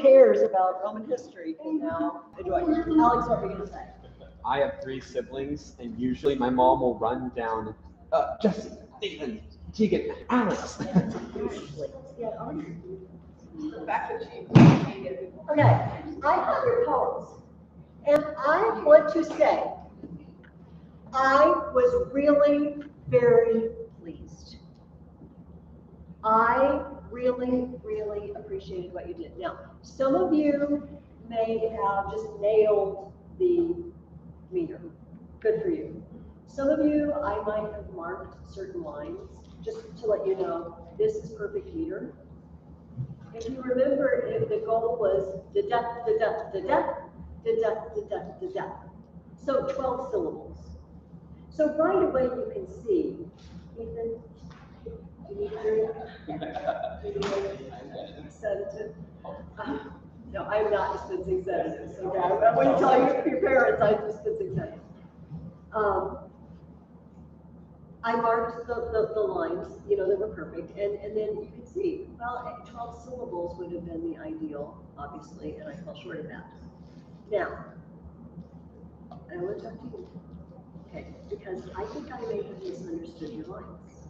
cares about Roman history can now enjoy. Alex, what were you going to say? I have 3 siblings, and usually my mom will run down, Jesse, Nathan, Tegan, Alex. Okay, I have your poems, and I want to say I was really very pleased. I really, really appreciated what you did. Now, some of you may have just nailed the meter. Good for you. Some of you, I might have marked certain lines, just to let you know, this is perfect meter. If you remember, the goal was the depth, the depth, the depth, the depth, the depth, the depth. So 12 syllables. So right away you can see, Ethan, do you need a drink? Sedative? No, I'm not dispensing sedatives. Okay, I wouldn't tell your parents I'm dispensing sedatives. I marked the lines, you know, that were perfect, and then you can see, well, 12 syllables would have been the ideal, obviously, and I fell short of that. Now, I want to talk to you, okay, because I think I may have misunderstood your lines.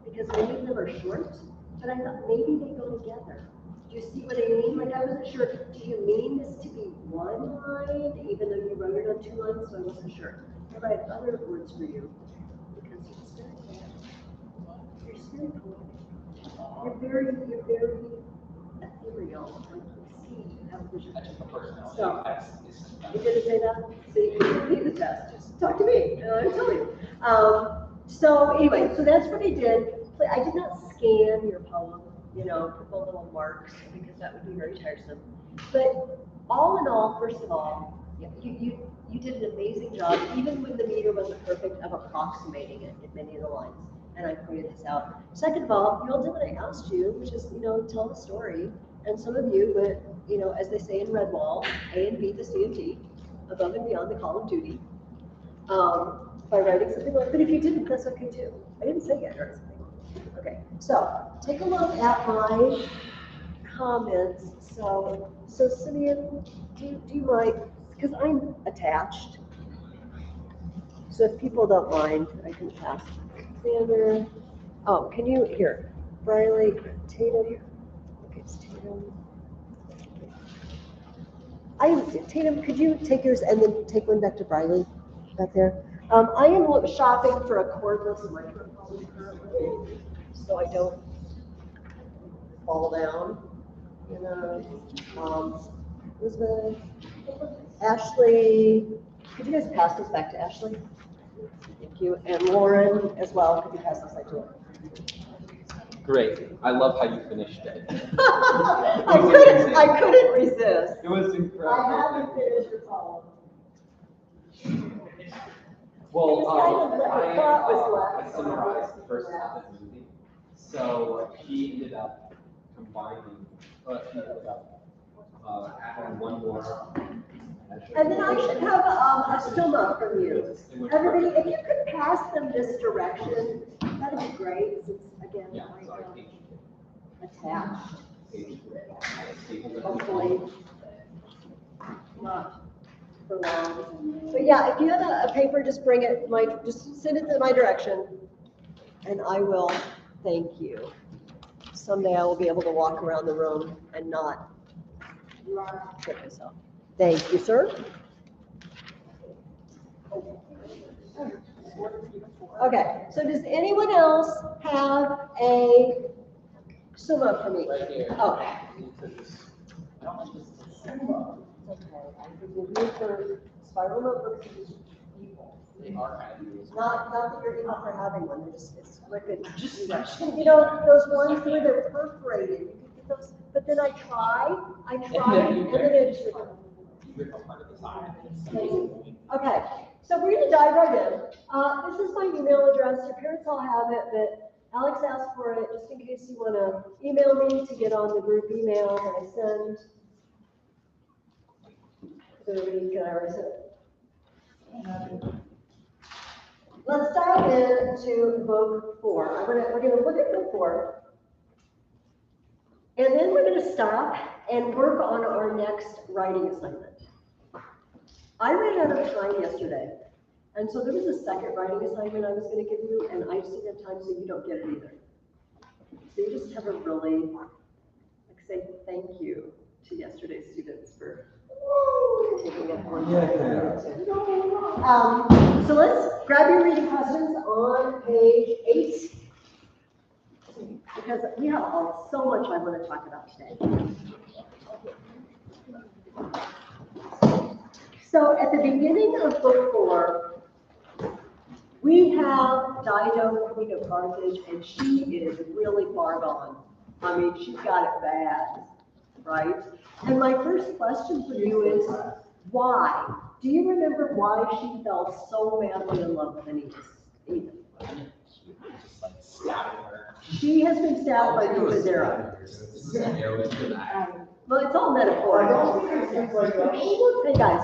Because many of them are short, but I thought maybe they go together. Do you see what I mean? Like, I wasn't sure, do you mean this to be one line, even though you wrote it on 2 lines, so I wasn't sure. But I have other words for you. You're very poetic. You're very ethereal. Like you see, you have vision. So, you didn't say that? So you can repeat the test. Just talk to me, and I'll tell you. So anyway, so that's what I did. I did not scan your poem, you know, put the little marks, because that would be very tiresome. But all in all, first of all, you did an amazing job, even when the meter wasn't perfect, of approximating it in many of the lines. And I pointed this out. Second of all, you all did what I asked you, which is, you know, tell the story. And some of you went, you know, as they say in Redwall, A and B to C and D, above and beyond the call of duty, by writing something like. But if you didn't, that's okay too. I didn't say yet or something. Okay, so take a look at my comments. So Simeon, do you mind? Because I'm attached. So if people don't mind, I can pass. Xander. Oh, can you, here, Briley, Tatum. Okay, it's Tatum. Tatum, could you take yours and then take one back to Briley, back there? I am shopping for a cordless microphone currently, so I don't fall down. You know, Elizabeth, Ashley, could you guys pass this back to Ashley? Thank you. And Lauren as well. Could you pass this back to her? Great. I love how you finished it. I couldn't resist. It was incredible. I had to finish your poem. Well, I I summarized the first half of the movie. So she ended up combining, adding one more. And then I should have a summa from you. Everybody, if you could pass them this direction, that'd be great. Since again, attached. Hopefully not for long. But yeah, if you have a paper, just bring it. Just send it to my direction, and I will thank you. Someday I will be able to walk around the room and not trip myself. Thank you, sir. Okay, so does anyone else have a summa for me? Right here. Oh. Okay, I forgive you for spiral notebooks and people. They are Not that you're evil for having one, it's wicked. You know, those ones where they're perforated, you can get those, but then I try, and then I just rip them. Okay, so we're going to dive right in. This is my email address. Your parents all have it, but Alex asked for it just in case you want to email me to get on the group email that I send. Let's dive into book 4. We're going to look at book 4, and then we're going to stop and work on our next writing assignment. I ran out of time yesterday, and so there was a second writing assignment I was going to give you, and I just didn't have time, so you don't get it either. So you just have a really, like, say thank you to yesterday's students for taking up one. So let's grab your reading questions on page 8, because we have so much I want to talk about today. So at the beginning of book 4, we have Dido, Queen of Carthage, and she is really far gone. I mean, she's got it bad, right? And my first question for you is, why? Do you remember why she fell so madly in love with Aeneas? She has been stabbed by Cupid's arrow. Well, it's all metaphorical. Hey guys,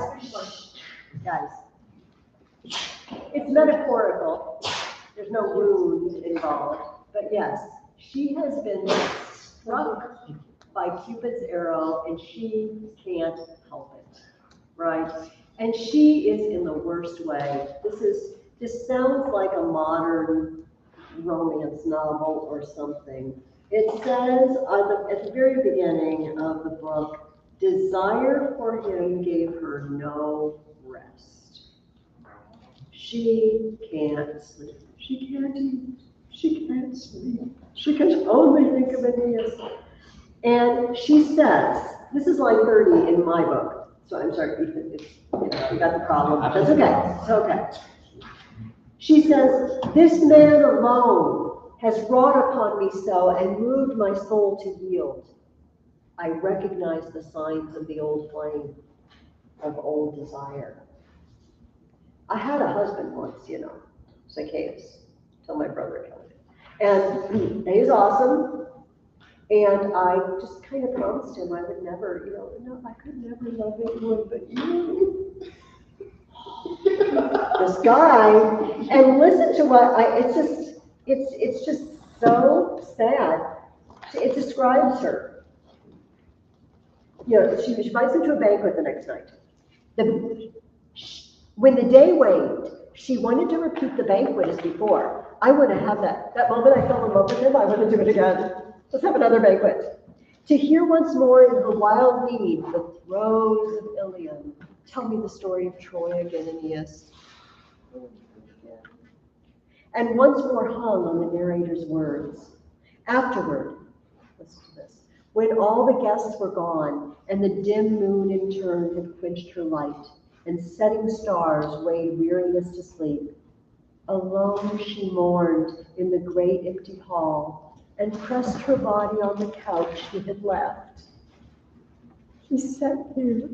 it's metaphorical. There's no wound involved, but yes, she has been struck by Cupid's arrow, and she can't help it, right? And she is in the worst way. This sounds like a modern romance novel or something. It says at the very beginning of the book, desire for him gave her no rest. She can't sleep. She can't eat. She can't sleep. She can only think of Aeneas. And she says, this is line 30 in my book. So I'm sorry, Ethan, you got the problem. That's okay. It's okay. She says, this man alone has wrought upon me so and moved my soul to yield. I recognize the signs of the old flame, of old desire. I had a husband once, Zacchaeus, till my brother killed him. And he's awesome. And I just kind of promised him I would never, I could never love anyone but you. This guy, and listen to it's just so sad. It describes her. She invites him to a banquet the next night. When the day waned, she wanted to repeat the banquet as before. I want to have that moment I fell in love with him, I want to do it again. Let's have another banquet. To hear once more in her wild need the throes of Ilium. Tell me the story of Troy again, Aeneas. And once more hung on the narrator's words. Afterward, listen to this, when all the guests were gone, and the dim moon in turn had quenched her light, and setting stars weighed weariness to sleep, alone she mourned in the great empty hall, and pressed her body on the couch he had left. He sat here.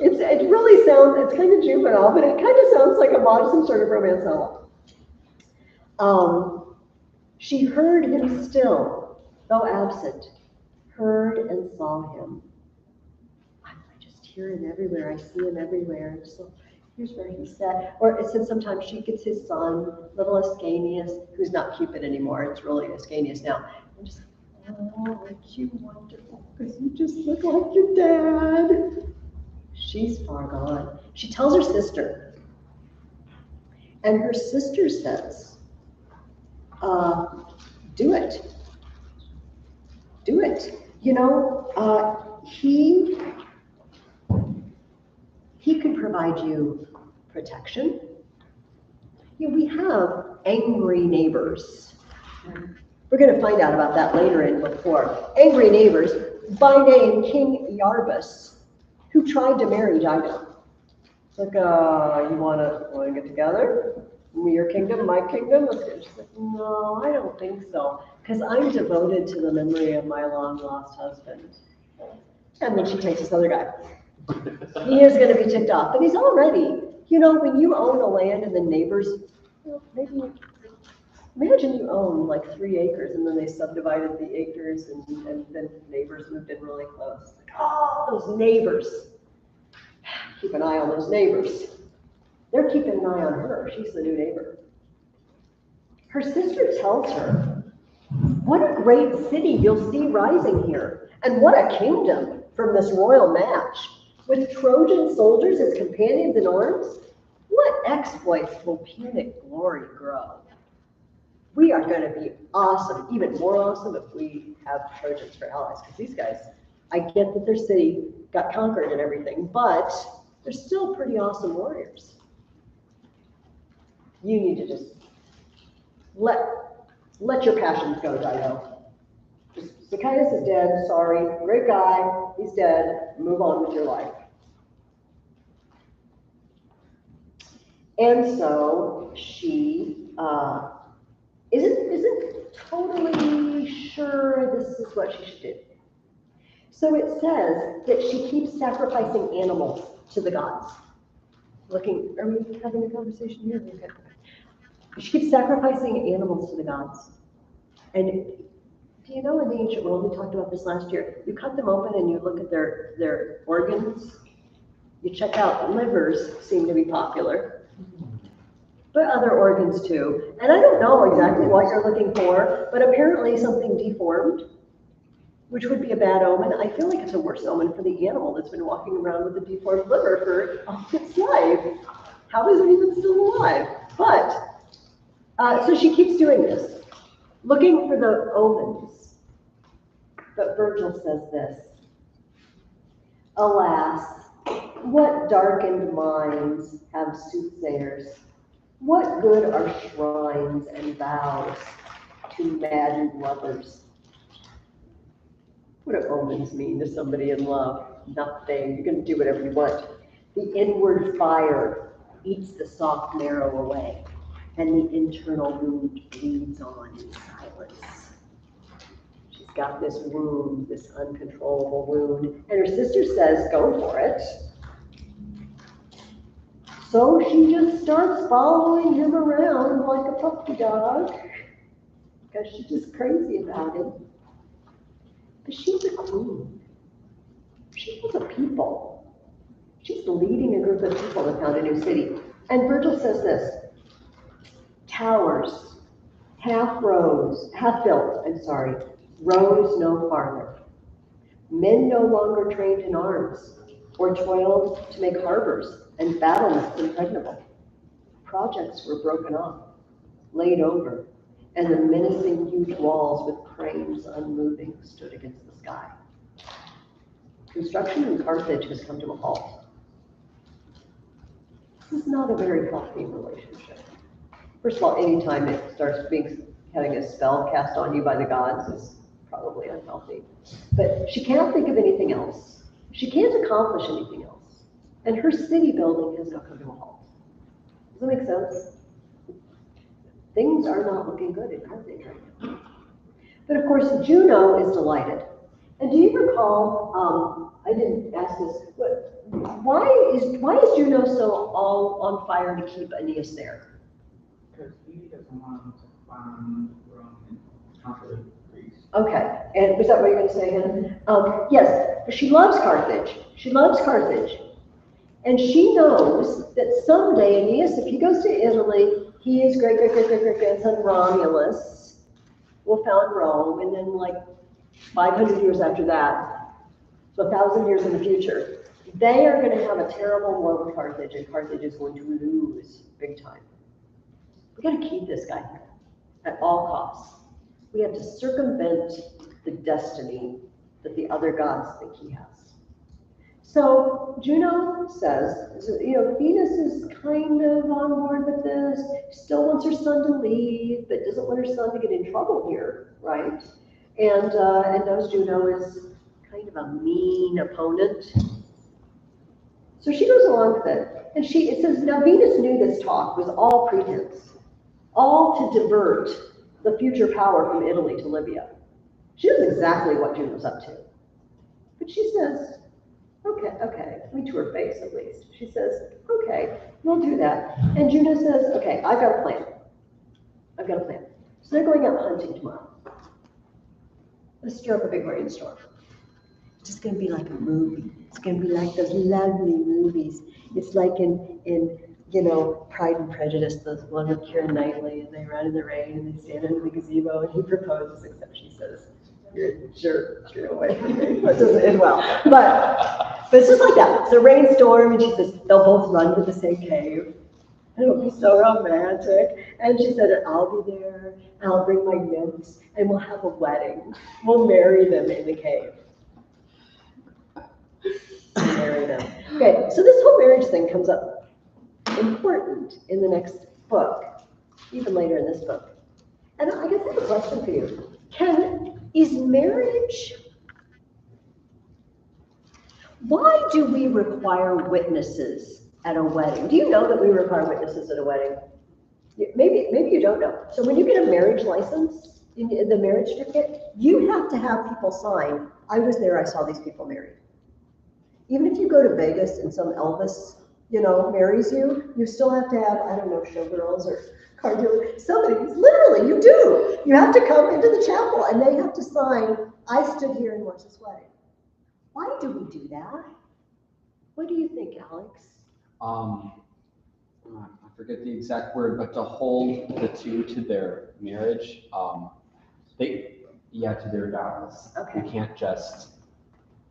It really sounds, it's kind of juvenile, but it kind of sounds like some sort of romance novel. She heard him still, though absent, heard and saw him. I just hear him everywhere, I see him everywhere. So here's where he sat. Or it said sometimes she gets his son, little Ascanius, who's not Cupid anymore, it's really Ascanius now. And just, oh, aren't you wonderful? Because you just look like your dad. She's far gone. She tells her sister. And her sister says, do it. Do it. He could provide you protection. We have angry neighbors. We're going to find out about that later in book 4. Angry neighbors, by name King Iarbas, who tried to marry Dido. It's like, you want to get together? Your kingdom, my kingdom? She's like, no, I don't think so, because I'm devoted to the memory of my long-lost husband. And then she takes this other guy. He is going to be ticked off, but he's already, when you own a land and the neighbors, maybe, imagine you own like 3 acres and then they subdivided the acres and then neighbors moved in really close. Like, oh, those neighbors. Keep an eye on those neighbors. They're keeping an eye on her. She's the new neighbor. Her sister tells her, What a great city you'll see rising here, and what a kingdom from this royal match. With Trojan soldiers as companions in arms, what exploits will Punic glory grow? We are going to be awesome, even more awesome if we have Trojans for allies, because these guys, I get that their city got conquered and everything, but they're still pretty awesome warriors. You need to just let your passions go, Dido. Zacchaeus is dead, sorry, great guy, he's dead, move on with your life. And so she isn't totally sure this is what she should do. So it says that she keeps sacrificing animals to the gods. Are we having a conversation here? Okay. She keeps sacrificing animals to the gods. And do you know in the ancient world, we talked about this last year, you cut them open and you look at their organs, you check out livers seem to be popular, but other organs too. And I don't know exactly what you're looking for, but apparently something deformed, which would be a bad omen. I feel like it's a worse omen for the animal that's been walking around with a deformed liver for all its life. How is it even still alive? But, so she keeps doing this, looking for the omens. But Virgil says this, alas, what darkened minds have soothsayers? What good are shrines and vows to maddened lovers? What do omens mean to somebody in love? Nothing. You can do whatever you want. The inward fire eats the soft marrow away, and the internal wound bleeds on in silence. She's got this wound, this uncontrollable wound, and her sister says, go for it. So she just starts following him around like a puppy dog, because she's just crazy about him. But she's a queen. She has a people. She's leading a group of people to found a new city. And Virgil says this, towers, half built, rose no farther. Men no longer trained in arms, or toiled to make harbors and battlements impregnable. Projects were broken off, laid over, and the menacing huge walls with cranes unmoving stood against the sky. Construction in Carthage has come to a halt. This is not a very healthy relationship. First of all, anytime it starts having a spell cast on you by the gods is probably unhealthy. But she can't think of anything else. She can't accomplish anything else. And her city building has now come to a halt. Does that make sense? Things are not looking good in Carthage right now. But of course, Juno is delighted. And do you recall, I didn't ask this, but why is Juno so all on fire to keep Aeneas there? Because he doesn't want to find Rome and conquer Greece. Okay, and was that what you're going to say, Hannah? Yes, she loves Carthage. She loves Carthage. And she knows that someday Aeneas, if he goes to Italy, his great-great-great-great-grandson Romulus will found Rome, and then like 500 years after that, so 1,000 years in the future, they are going to have a terrible war with Carthage, and Carthage is going to lose big time. We got to keep this guy here at all costs. We have to circumvent the destiny that the other gods think he has. So Juno says, Venus is kind of on board with this, still wants her son to leave, but doesn't want her son to get in trouble here, right? And knows Juno is kind of a mean opponent. So she goes along with it. And it says, now Venus knew this talk was all pretense, all to divert the future power from Italy to Libya. She knows exactly what Juno's up to. But she says, okay, to her face at least. She says, okay, we'll do that. And Juno says, okay, I've got a plan. So they're going out hunting tomorrow. Let's stir up a big rainstorm. It's just going to be like a movie. It's going to be like those lovely movies. It's like in you know, Pride and Prejudice, the one with Keira Knightley, and they run in the rain and they stand under the gazebo and he proposes, except she says, "You're a jerk, get away from me." That doesn't end well. But it's just like that. It's a rainstorm and she says, they'll both run to the same cave. It'll be so romantic. And she said, "I'll be there, and I'll bring my nymphs, and we'll have a wedding. We'll marry them in the cave." We'll marry them. Okay, so this whole marriage thing comes up important in the next book, even later in this book. And I guess I have a question for you. Is marriage, why do we require witnesses at a wedding? Do you know that we require witnesses at a wedding? Maybe you don't know. So when you get a marriage license, in the marriage certificate, you have to have people sign, "I was there, I saw these people married." Even if you go to Vegas and some Elvis, you know, marries you, you still have to have, I don't know, showgirls or car dealer, somebody, literally, you do. You have to come into the chapel and they have to sign, "I stood here and watched this wedding." Why do we do that? What do you think, Alex? I forget the exact word, but to hold the two to their marriage, to their vows. Okay. You can't just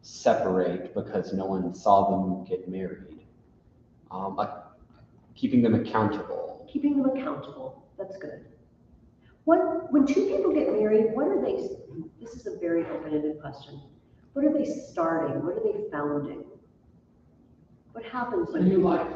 separate because no one saw them get married. Like keeping them accountable. Keeping them accountable, that's good. When two people get married, what are they, this is a very open-ended question. What are they starting? What are they founding? What happens when A new life.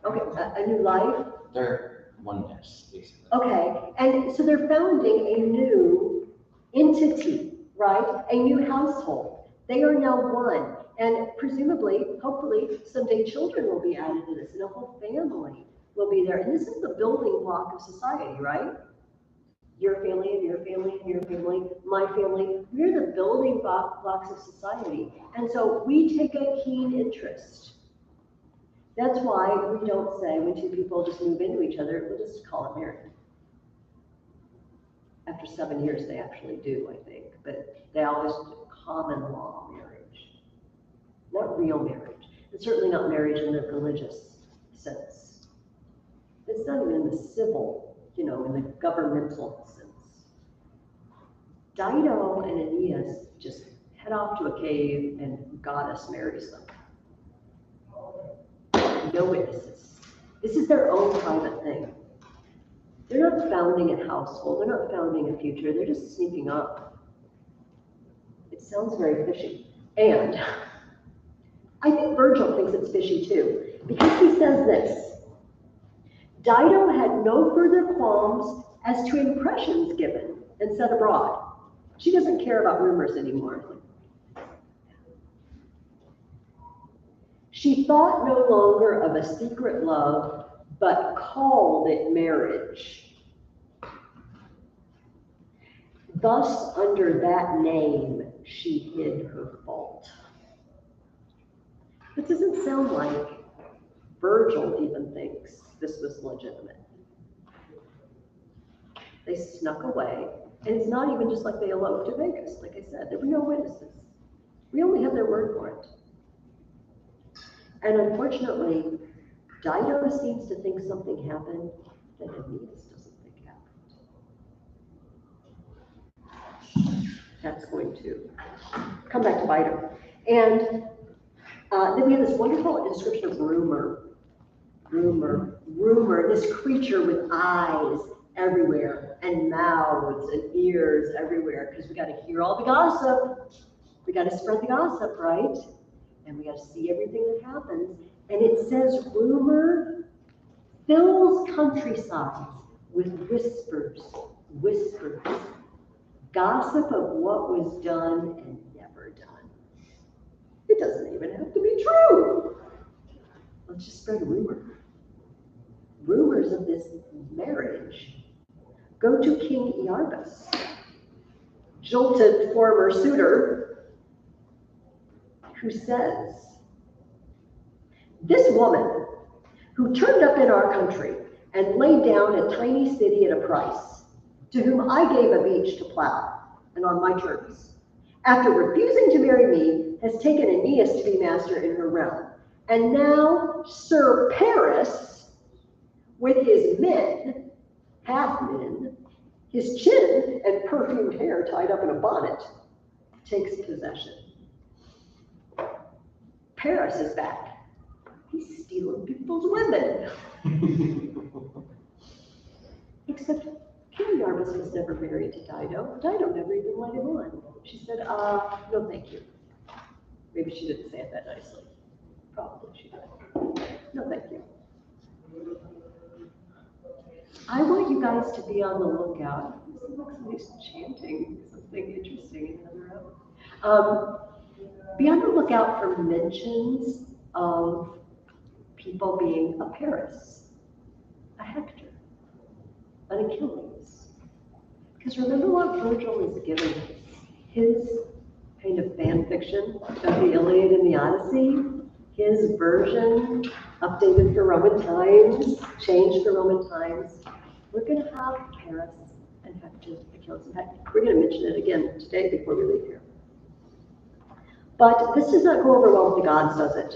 Okay, a new life? They're oneness, basically. Okay, and so they're founding a new entity, right? A new household. They are now one. And presumably, hopefully, someday children will be added to this and a whole family will be there. And this is the building block of society, right? Your family and your family and your family, my family. We're the building blocks of society. And so we take a keen interest. That's why we don't say when two people just move into each other, we'll just call it marriage. After 7 years, they actually do, I think. But they always do common law marriage. Not real marriage. And certainly not marriage in the religious sense. It's not even in the civil, in the governmental sense. Dido and Aeneas just head off to a cave and goddess marries them. No witnesses. This is their own private thing. They're not founding a household. They're not founding a future. They're just sneaking up. It sounds very fishy. And I think Virgil thinks it's fishy too, because he says this: Dido had no further qualms as to impressions given and set abroad. She doesn't care about rumors anymore. She thought no longer of a secret love, but called it marriage. Thus, under that name, she hid her fault. It doesn't sound like Virgil even thinks this was legitimate. They snuck away, and it's not even just like they eloped to Vegas. Like I said, there were no witnesses. We only have their word for it. And unfortunately, Dido seems to think something happened that Aeneas doesn't think happened. That's going to come back to bite him. And then we have this wonderful description of rumor. Rumor, this creature with eyes everywhere and mouths and ears everywhere, because we got to hear all the gossip. We got to spread the gossip, right? And we got to see everything that happens. And it says rumor fills countrysides with whispers, gossip of what was done and never done. It doesn't even have to be true. Let's just spread a rumor. Rumors of this marriage. Go to King Iarbas, jilted former suitor, who says, "This woman who turned up in our country and laid down a tiny city at a price, to whom I gave a beach to plow, and on my terms, after refusing to marry me, has taken Aeneas to be master in her realm. And now Sir Paris with his men, half men, his chin and perfumed hair tied up in a bonnet, takes possession. Paris is back. He's stealing people's women. Except King Jarvis was never married to Dido. Dido never even let him on. She said, no thank you. Maybe she didn't say it that nicely. Probably she did. No thank you. I want you guys to be on the lookout. This looks like somebody's chanting something interesting in another room. Be on the lookout for mentions of people being a Paris, a Hector, an Achilles. Because remember what Virgil is giving us? His kind of fan fiction of the Iliad and the Odyssey, his version, updated for Roman times, changed for Roman times. We're going to have Paris and Hector, Achilles. In fact, we're going to mention it again today before we leave here. But this does not go over well with the gods, does it?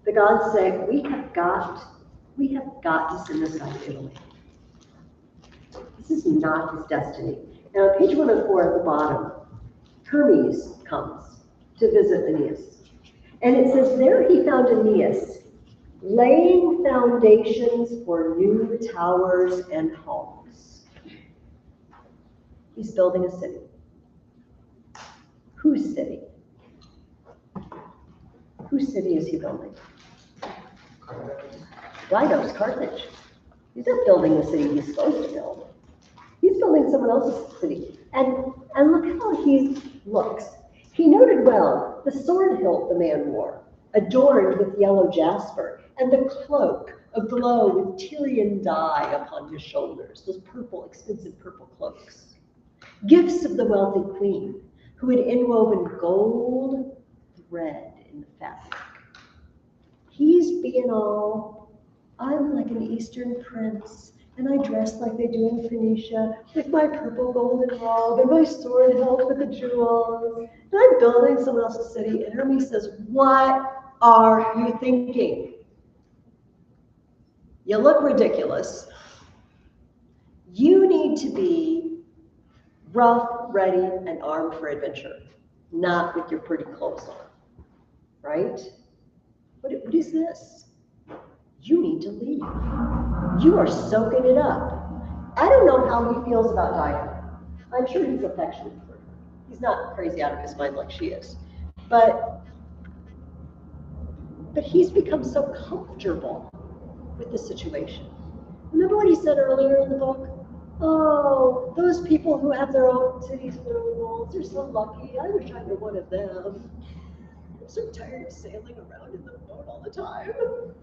The gods say, we have got to send this guy to Italy. This is not his destiny. Now, on page 104 at the bottom, Hermes comes to visit Aeneas. And it says, there he found Aeneas laying foundations for new towers and homes. He's building a city. Whose city? Whose city is he building? Dido's, Carthage. He's not building the city he's supposed to build. He's building someone else's city. And look how he looks. He noted well the sword hilt the man wore, adorned with yellow jasper, and the cloak aglow with Tyrian dye upon his shoulders, those purple, expensive purple cloaks. Gifts of the wealthy queen, who had inwoven gold thread in the fabric. He's being all, I'm like an Eastern prince, and I dress like they do in Phoenicia, with my purple golden robe and my sword hilt with the jewels. And I'm building someone else's city. And Hermes says, what are you thinking? You look ridiculous. You need to be rough, ready, and armed for adventure, not with your pretty clothes on, right? What is this? You need to leave. You are soaking it up. I don't know how he feels about Dido. I'm sure he's affectionate for her. He's not crazy out of his mind like she is. But he's become so comfortable with the situation. Remember what he said earlier in the book? Oh, those people who have their own cities and their own walls, they're so lucky. I wish I were one of them. I'm so tired of sailing around in the boat all the time.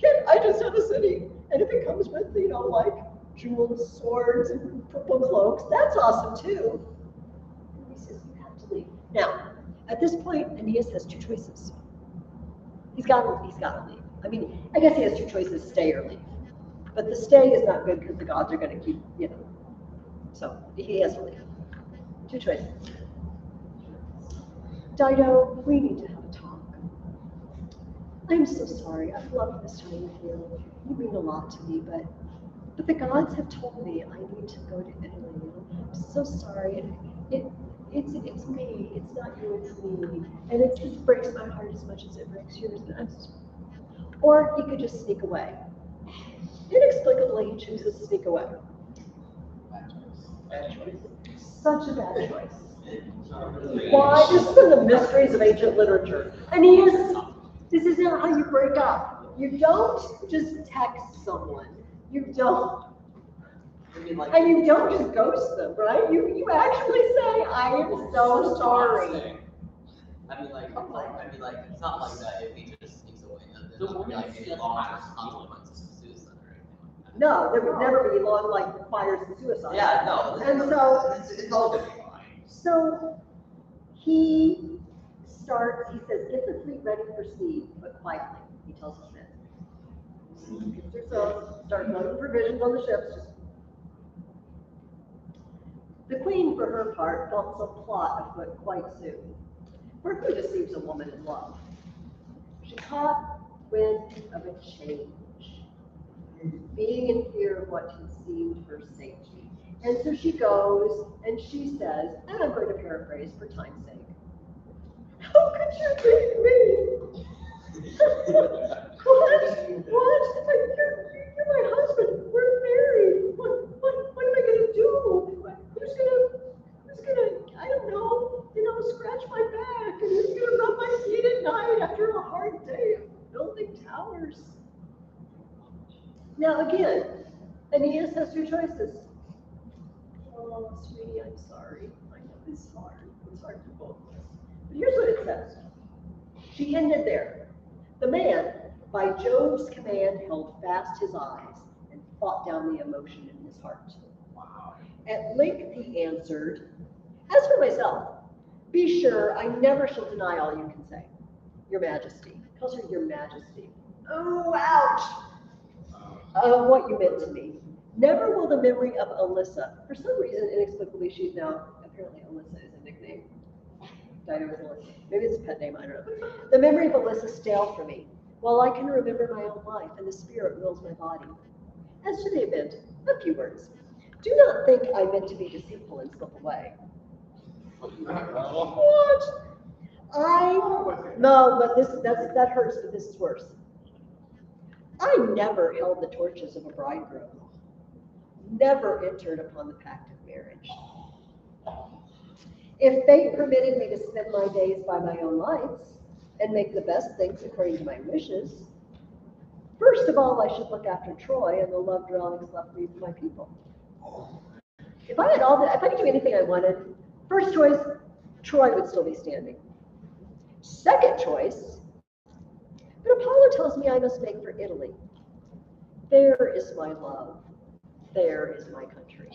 Can't I just have a city? And if it comes with, like jeweled swords and purple cloaks, that's awesome too. And he says, you have to leave. Now, at this point, Aeneas has two choices. He's got to leave. I mean, I guess he has two choices, stay or leave. But the stay is not good because the gods are going to keep, So he has to leave. Two choices. Dido, we need to have a talk. I'm so sorry. I've loved this time with you. You mean a lot to me, but the gods have told me I need to go to Italy. I'm so sorry. It's me. It's not you. It's me. And it just breaks my heart as much as it breaks yours. But or he could just sneak away. Inexplicably, he chooses to sneak away. Bad choice. Such a bad choice. Why? This is the mysteries of ancient literature. Aeneas, this is not how you break up. You don't just text someone. You don't. And you don't just ghost them, right? You actually say, I am so sorry. I mean, it's not like that if he just sneaks away. There's any long consequences to suicide or anything like that. No, there would never be long, fires and suicide. Yeah, no. And so, it's all different. So he says, get the fleet ready for sea, but quietly, he tells his men. Gets their sails, start loading provisions on the ships. The queen, for her part, felt some plot afoot quite soon. For who deceives a woman in love? She caught wind of a change. being in fear of what conceived her safety. And so she goes and she says, and I'm going to paraphrase for time's sake, how could you leave me? What? You're my husband. We're married. What am I going to do? Who's gonna, I don't know, scratch my back? And who's going to rub my feet at night after a hard day of building towers? Now again, Aeneas has two choices. Oh, sweetie, I'm sorry. I know it's hard. It's hard for both of us. But here's what it says. She ended there. The man, by Jove's command, held fast his eyes and fought down the emotion in his heart. Wow. At length he answered, as for myself, be sure I never shall deny all you can say. Your Majesty. He calls her Your Majesty. Oh, ouch! Of what you meant to me. Never will the memory of Alyssa, for some reason, inexplicably, she's now, apparently Alyssa is a nickname. Dido is Alyssa. Maybe it's a pet name, I don't know. The memory of Alyssa stale for me, while I can remember my own life and the spirit wills my body. As to the event, a few words. Do not think I meant to be deceitful and slip away. What? No, but that hurts, but this is worse. I never held the torches of a bridegroom, never entered upon the pact of marriage. If fate permitted me to spend my days by my own lights and make the best things according to my wishes, first of all, I should look after Troy and the loved relics left me for my people. If I could do anything I wanted, first choice, Troy would still be standing. Second choice, but Apollo tells me I must make for Italy. There is my love. There is my country.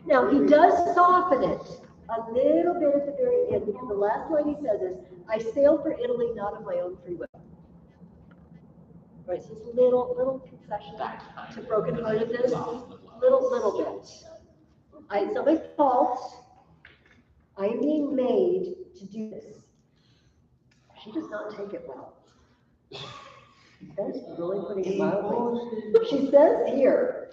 Now, he does soften it a little bit at the very end, because the last line he says is, I sail for Italy not of my own free will. Right, so it's a little concession to brokenheartedness, little bit. It's not my fault. I am being made to do this. She does not take it well. That's really putting it mildly. She says here,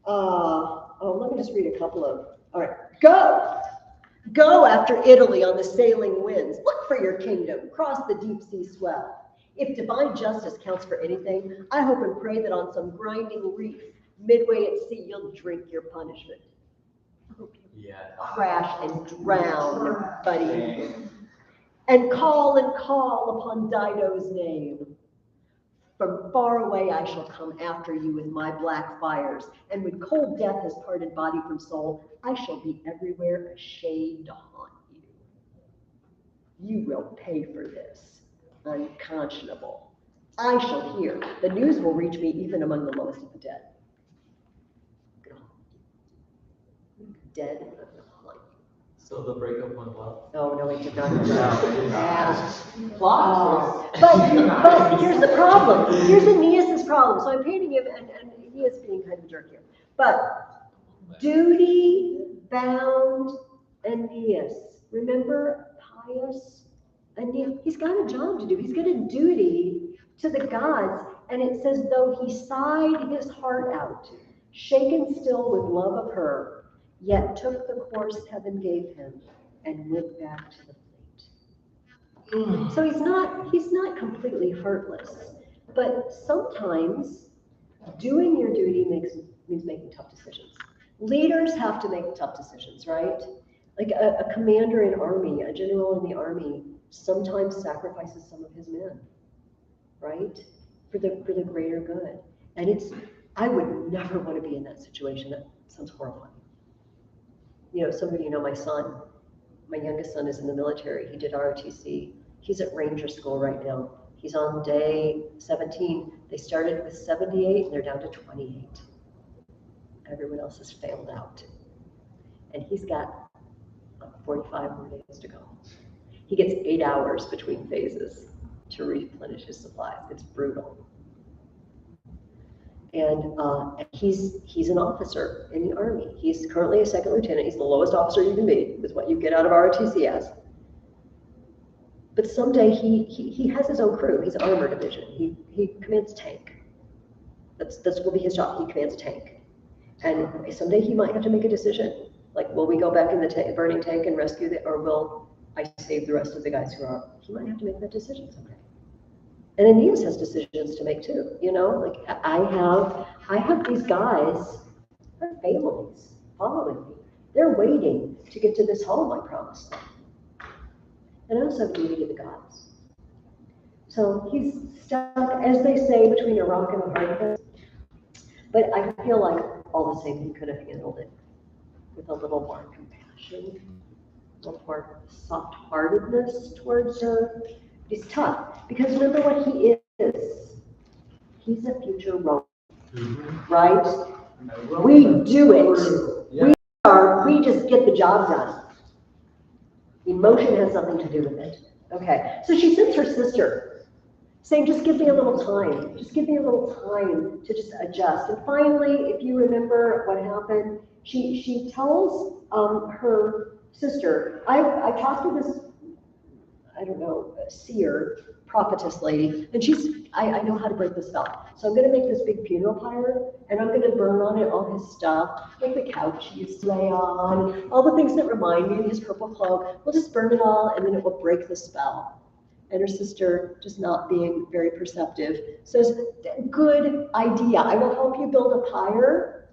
let me just read a couple of, all right, go after Italy on the sailing winds, look for your kingdom, cross the deep sea swell. If divine justice counts for anything, I hope and pray that on some grinding reef, midway at sea, you'll drink your punishment. Crash and drown, buddy. And call upon Dido's name. From far away I shall come after you with my black fires, and when cold death has parted body from soul, I shall be everywhere a shade to haunt you. You will pay for this, unconscionable. I shall hear. The news will reach me even among the lowest of the dead. Dead. So the breakup went well? No, it did not. But here's the problem. Here's Aeneas' problem. So I'm painting him, and he is being kind of a jerk here. But duty-bound Aeneas. Remember, pious Aeneas? He's got a job to do. He's got a duty to the gods. And it says, though he sighed his heart out, shaken still with love of her, yet took the course heaven gave him and went back to the fleet. So he's not completely heartless, but sometimes doing your duty means making tough decisions. Leaders have to make tough decisions, right? Like a commander in army, a general in the army, sometimes sacrifices some of his men, right? For the greater good. And I would never want to be in that situation. That sounds horrifying. Some of you know my son. My youngest son is in the military. He did ROTC. He's at Ranger School right now. He's on day 17. They started with 78, and they're down to 28. Everyone else has failed out. And he's got 45 more days to go. He gets 8 hours between phases to replenish his supplies. It's brutal. And he's an officer in the Army. He's currently a second lieutenant. He's the lowest officer you can be, with what you get out of ROTC as. But someday he has his own crew. He's armor division. He commands tank. That's will be his job. He commands a tank. And someday he might have to make a decision. Like, will we go back in the burning tank and rescue or will I save the rest of the guys who are? He might have to make that decision someday. And Aeneas has decisions to make too. You know, like I have these guys, their families following me. They're waiting to get to this home I promised them. And I also have a duty to the gods. So he's stuck, as they say, between a rock and a hard place. But I feel like all the same, he could have handled it with a little more compassion, a little more soft-heartedness towards her. He's tough, because remember what he is. He's a future Roman, right? We do it. We just get the job done. Emotion has something to do with it. Okay, so she sends her sister, saying, just give me a little time. Just give me a little time to just adjust. And finally, if you remember what happened, she tells her sister, I talked to this, I don't know, seer, prophetess lady, and I know how to break the spell. So I'm going to make this big funeral pyre, and I'm going to burn on it all his stuff, like the couch he used to lay on, all the things that remind me of his purple cloak. We'll just burn it all, and then it will break the spell. And her sister, just not being very perceptive, says, good idea. I will help you build a pyre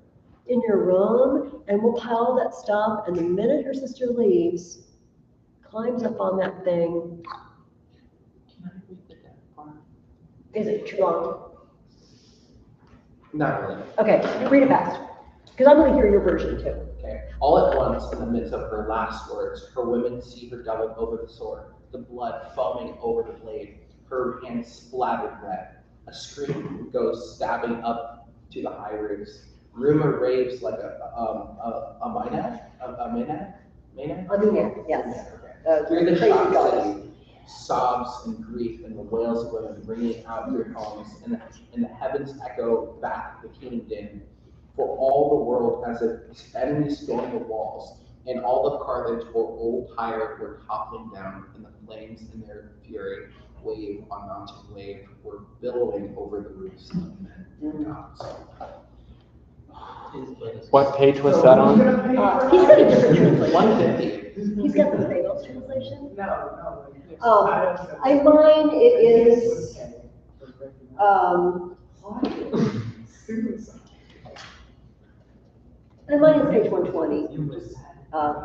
in your room, and we'll pile that stuff. And the minute her sister leaves, climbs up on that thing. Can I read the death part? Is it too long? Not really. Okay, read it fast, because I'm going to hear your version too. Okay. All at once, in the midst of her last words, her women see her doubled over the sword, the blood foaming over the blade, her hands splattered red. A scream goes stabbing up to the high roofs. Rumor raves like a Maenad? Yes. Through the crazy shocked goddess. city, sobs and grief and the wails of women ringing out through homes, and the heavens echo back the keening din. For all the world as if enemies stormed the walls, and all of Carthage or old Tyre were toppling down, and the flames in their fury, wave on mountain wave, were billowing over the roofs of men and gods. What page was that on? He's got a different translation. 150. He's got the Fable's translation. No. Mine it is, and mine is page 120.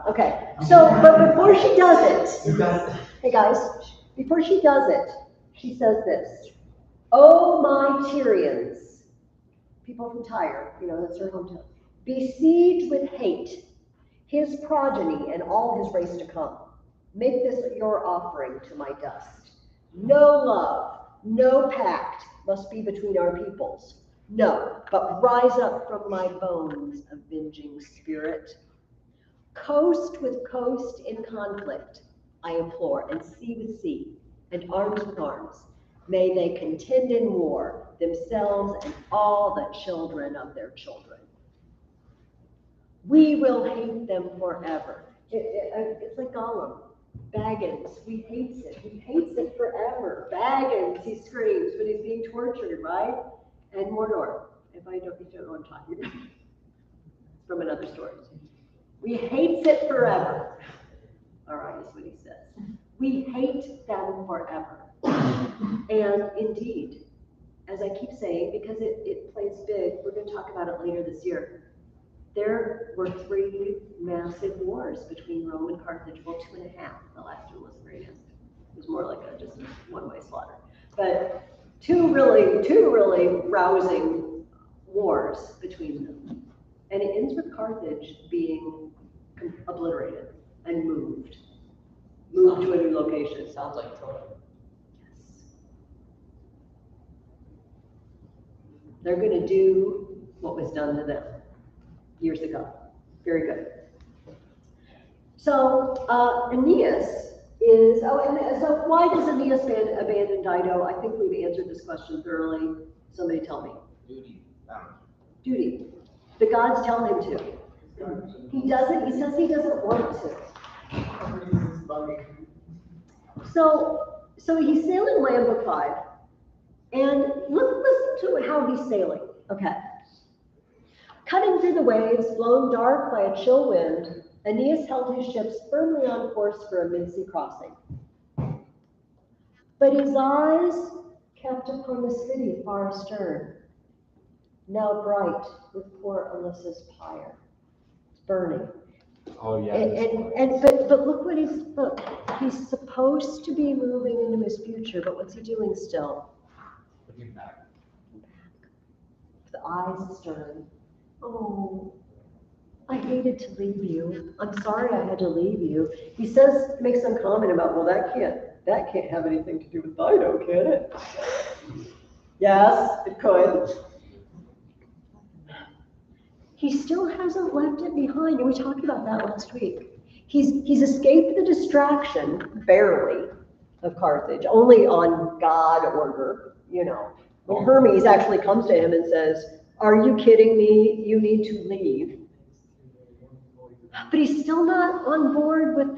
Okay, so, but before she does it, hey guys, before she does it, she says this, "Oh my Tyrians," people from Tyre, you know, that's her hometown, "besieged with hate, his progeny and all his race to come. Make this your offering to my dust. No love, no pact must be between our peoples. No, but rise up from my bones, avenging spirit. Coast with coast in conflict, I implore, and sea with sea, and arms with arms. May they contend in war, themselves and all the children of their children. We will hate them forever." It's like Gollum. Baggins, he hates it forever. Baggins, he screams when he's being tortured, right? And Mordor, if you don't know what I'm talking about. It's from another story. We hates it forever. All right, is what he says. We hate them forever. And indeed, as I keep saying, because it plays big, we're going to talk about it later this year. There were 3 massive wars between Rome and Carthage. Well, 2.5. The last one wasn't very nasty. It was more like just a one-way slaughter. But two really rousing wars between them. And it ends with Carthage being obliterated and moved to a new location. Sounds like Troy. Yes. They're going to do what was done to them years ago. Very good. So Aeneas is, and so why does Aeneas abandon Dido? I think we've answered this question thoroughly. Somebody tell me. Duty. The gods tell him to. He doesn't, he says he doesn't want to. So he's sailing away on book 5, and listen to how he's sailing. Okay. Cutting through the waves, blown dark by a chill wind, Aeneas held his ships firmly on course for a mid-sea crossing. But his eyes kept upon the city far astern, now bright with poor Alyssa's pyre. It's burning. Oh, yeah. But look what he's supposed to be moving into his future, but what's he doing still? Looking back. The eyes astern. Oh, I hated to leave you. I'm sorry I had to leave you. He makes some comment about, well, that can't have anything to do with Dido, can it? Yes, it could. He still hasn't left it behind, and we talked about that last week. He's escaped the distraction, barely, of Carthage, only on God order, When Hermes actually comes to him and says, "Are you kidding me? You need to leave." But he's still not on board with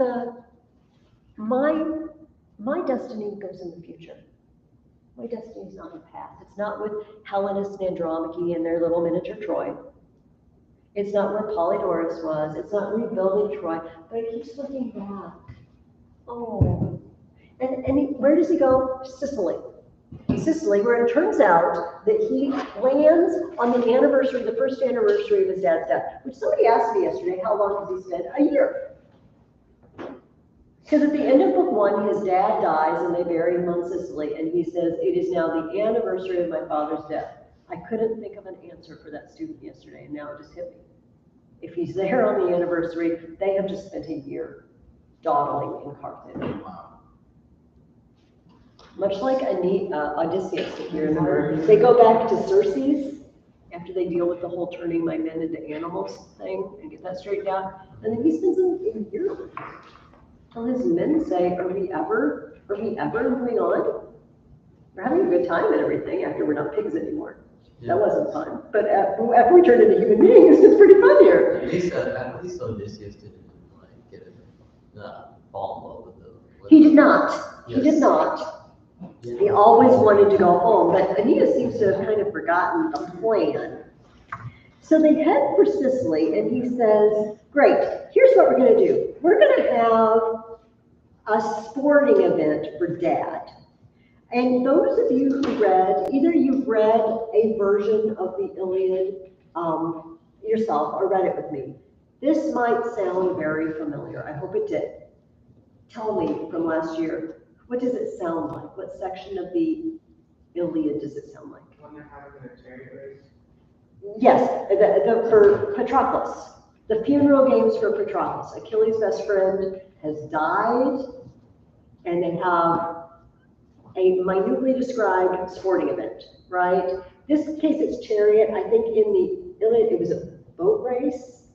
my destiny goes in the future. My destiny is not in the past. It's not with Helenus and Andromache and their little miniature Troy. It's not where Polydorus was. It's not rebuilding Troy. But it keeps looking back. Oh. And where does he go? Sicily. Sicily, where it turns out that he lands on the first anniversary of his dad's death, which somebody asked me yesterday, how long has he spent? A year. Because at the end of book 1, his dad dies and they bury him on Sicily, and he says, "It is now the anniversary of my father's death." I couldn't think of an answer for that student yesterday, and now it just hit me. If he's there on the anniversary, they have just spent a year dawdling in Carthage. Wow. Much like Odysseus, if you remember, they go back to Circe's after they deal with the whole turning my men into animals thing and get that straightened out. And then he spends a year with them. Till his men say, are we ever moving on? We're having a good time and everything after we're not pigs anymore. Yeah. That wasn't fun. But after we turned into human beings, it's pretty fun here. At least Odysseus didn't fall in love with them. He did not. Yes. He did not. He always wanted to go home, but Aeneas seems to have kind of forgotten the plan. So they head for Sicily, and he says, great, here's what we're going to do. We're going to have a sporting event for Dad. And those of you who read, either you've read a version of the Iliad yourself or read it with me. This might sound very familiar. I hope it did. Tell me from last year, what does it sound like? What section of the Iliad does it sound like? When they're having a chariot race? Yes, for Patroclus. The funeral games for Patroclus. Achilles' best friend has died, and they have a minutely described sporting event, right? This case, it's chariot. I think in the Iliad, it was a boat race.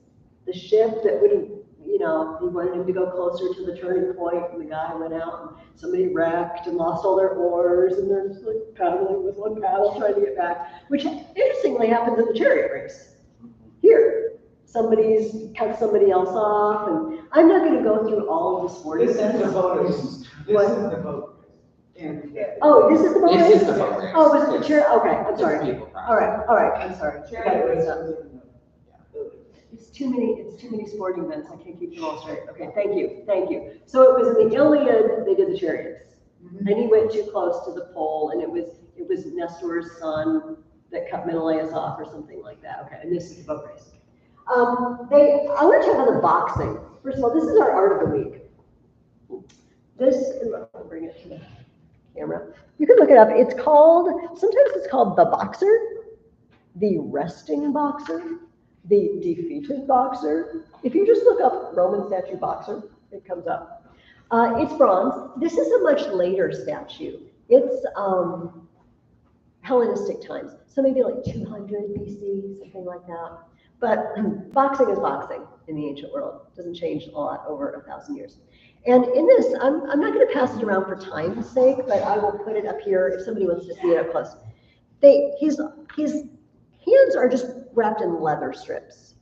The ship that wouldn't, he wanted him to go closer to the turning point, and the guy went out, and somebody wrecked and lost all their oars, and they're just like paddling with one paddle trying to get back, which interestingly happens in the chariot race. Here, somebody's cut somebody else off, and I'm not going to go through all of the sporting events. This is the boat race. This is the boat race. Oh, this is the boat race? This is the boat race. Oh, was it the chariot? Okay, I'm sorry. People practice. All right, I'm sorry. Chariot race was in the It's too many sporting events. I can't keep them all straight. Okay, thank you. So it was in the Iliad, they did the chariots. Mm-hmm. And he went too close to the pole, and it was Nestor's son that cut Menelaus off or something like that. Okay, and this is the boat race. I want to talk about the boxing. First of all, this is our art of the week. I'll bring it to the camera. You can look it up. Sometimes it's called the boxer, the resting boxer, the defeated boxer. If you just look up Roman statue boxer, it comes up. It's bronze. This is a much later statue. It's Hellenistic times, so maybe like 200 BC, something like that. But boxing is boxing in the ancient world. It doesn't change a lot over 1,000 years. And in this, I'm not going to pass it around for time's sake, but I will put it up here if somebody wants to see it up close. His hands are just wrapped in leather strips.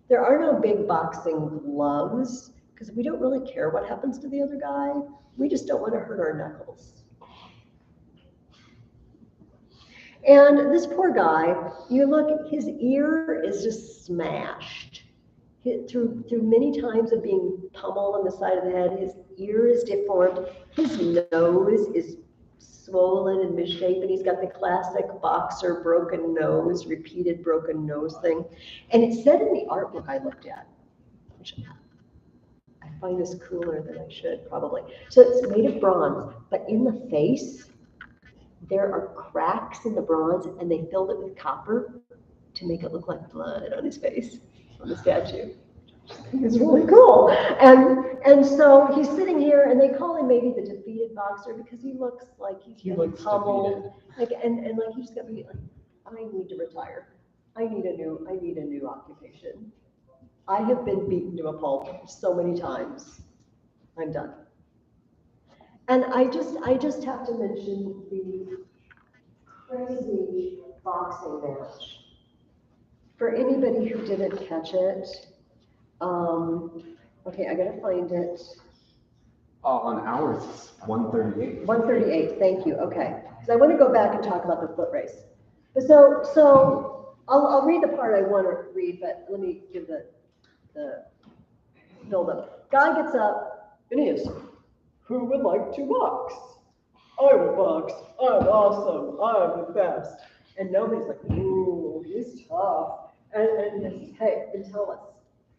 There are no big boxing gloves, because we don't really care what happens to the other guy. We just don't want to hurt our knuckles. And this poor guy, you look, his ear is just smashed. Through many times of being pummeled on the side of the head, his ear is deformed. His nose is swollen and misshapen. He's got the classic boxer broken nose, repeated broken nose thing. And it said in the art book I looked at, which I find this cooler than I should probably. So it's made of bronze, but in the face, there are cracks in the bronze, and they filled it with copper to make it look like blood on his face, on the statue. It's really cool. And so he's sitting here, and they call him maybe the defeated boxer because he looks like he's getting pummeled. Like and like he's got to be like, I need to retire. I need a new occupation. I have been beaten to a pulp so many times. I'm done. And I just have to mention the crazy boxing match. For anybody who didn't catch it, okay, I gotta find it. On ours, it's 138. 138, thank you, okay. Because I want to go back and talk about the foot race. But so I'll read the part I want to read, but let me give the build up. Guy gets up and he is, who would like to box? I will box. I'm awesome. I'm the best. And nobody's like, ooh, he's tough. And hey, and tell us,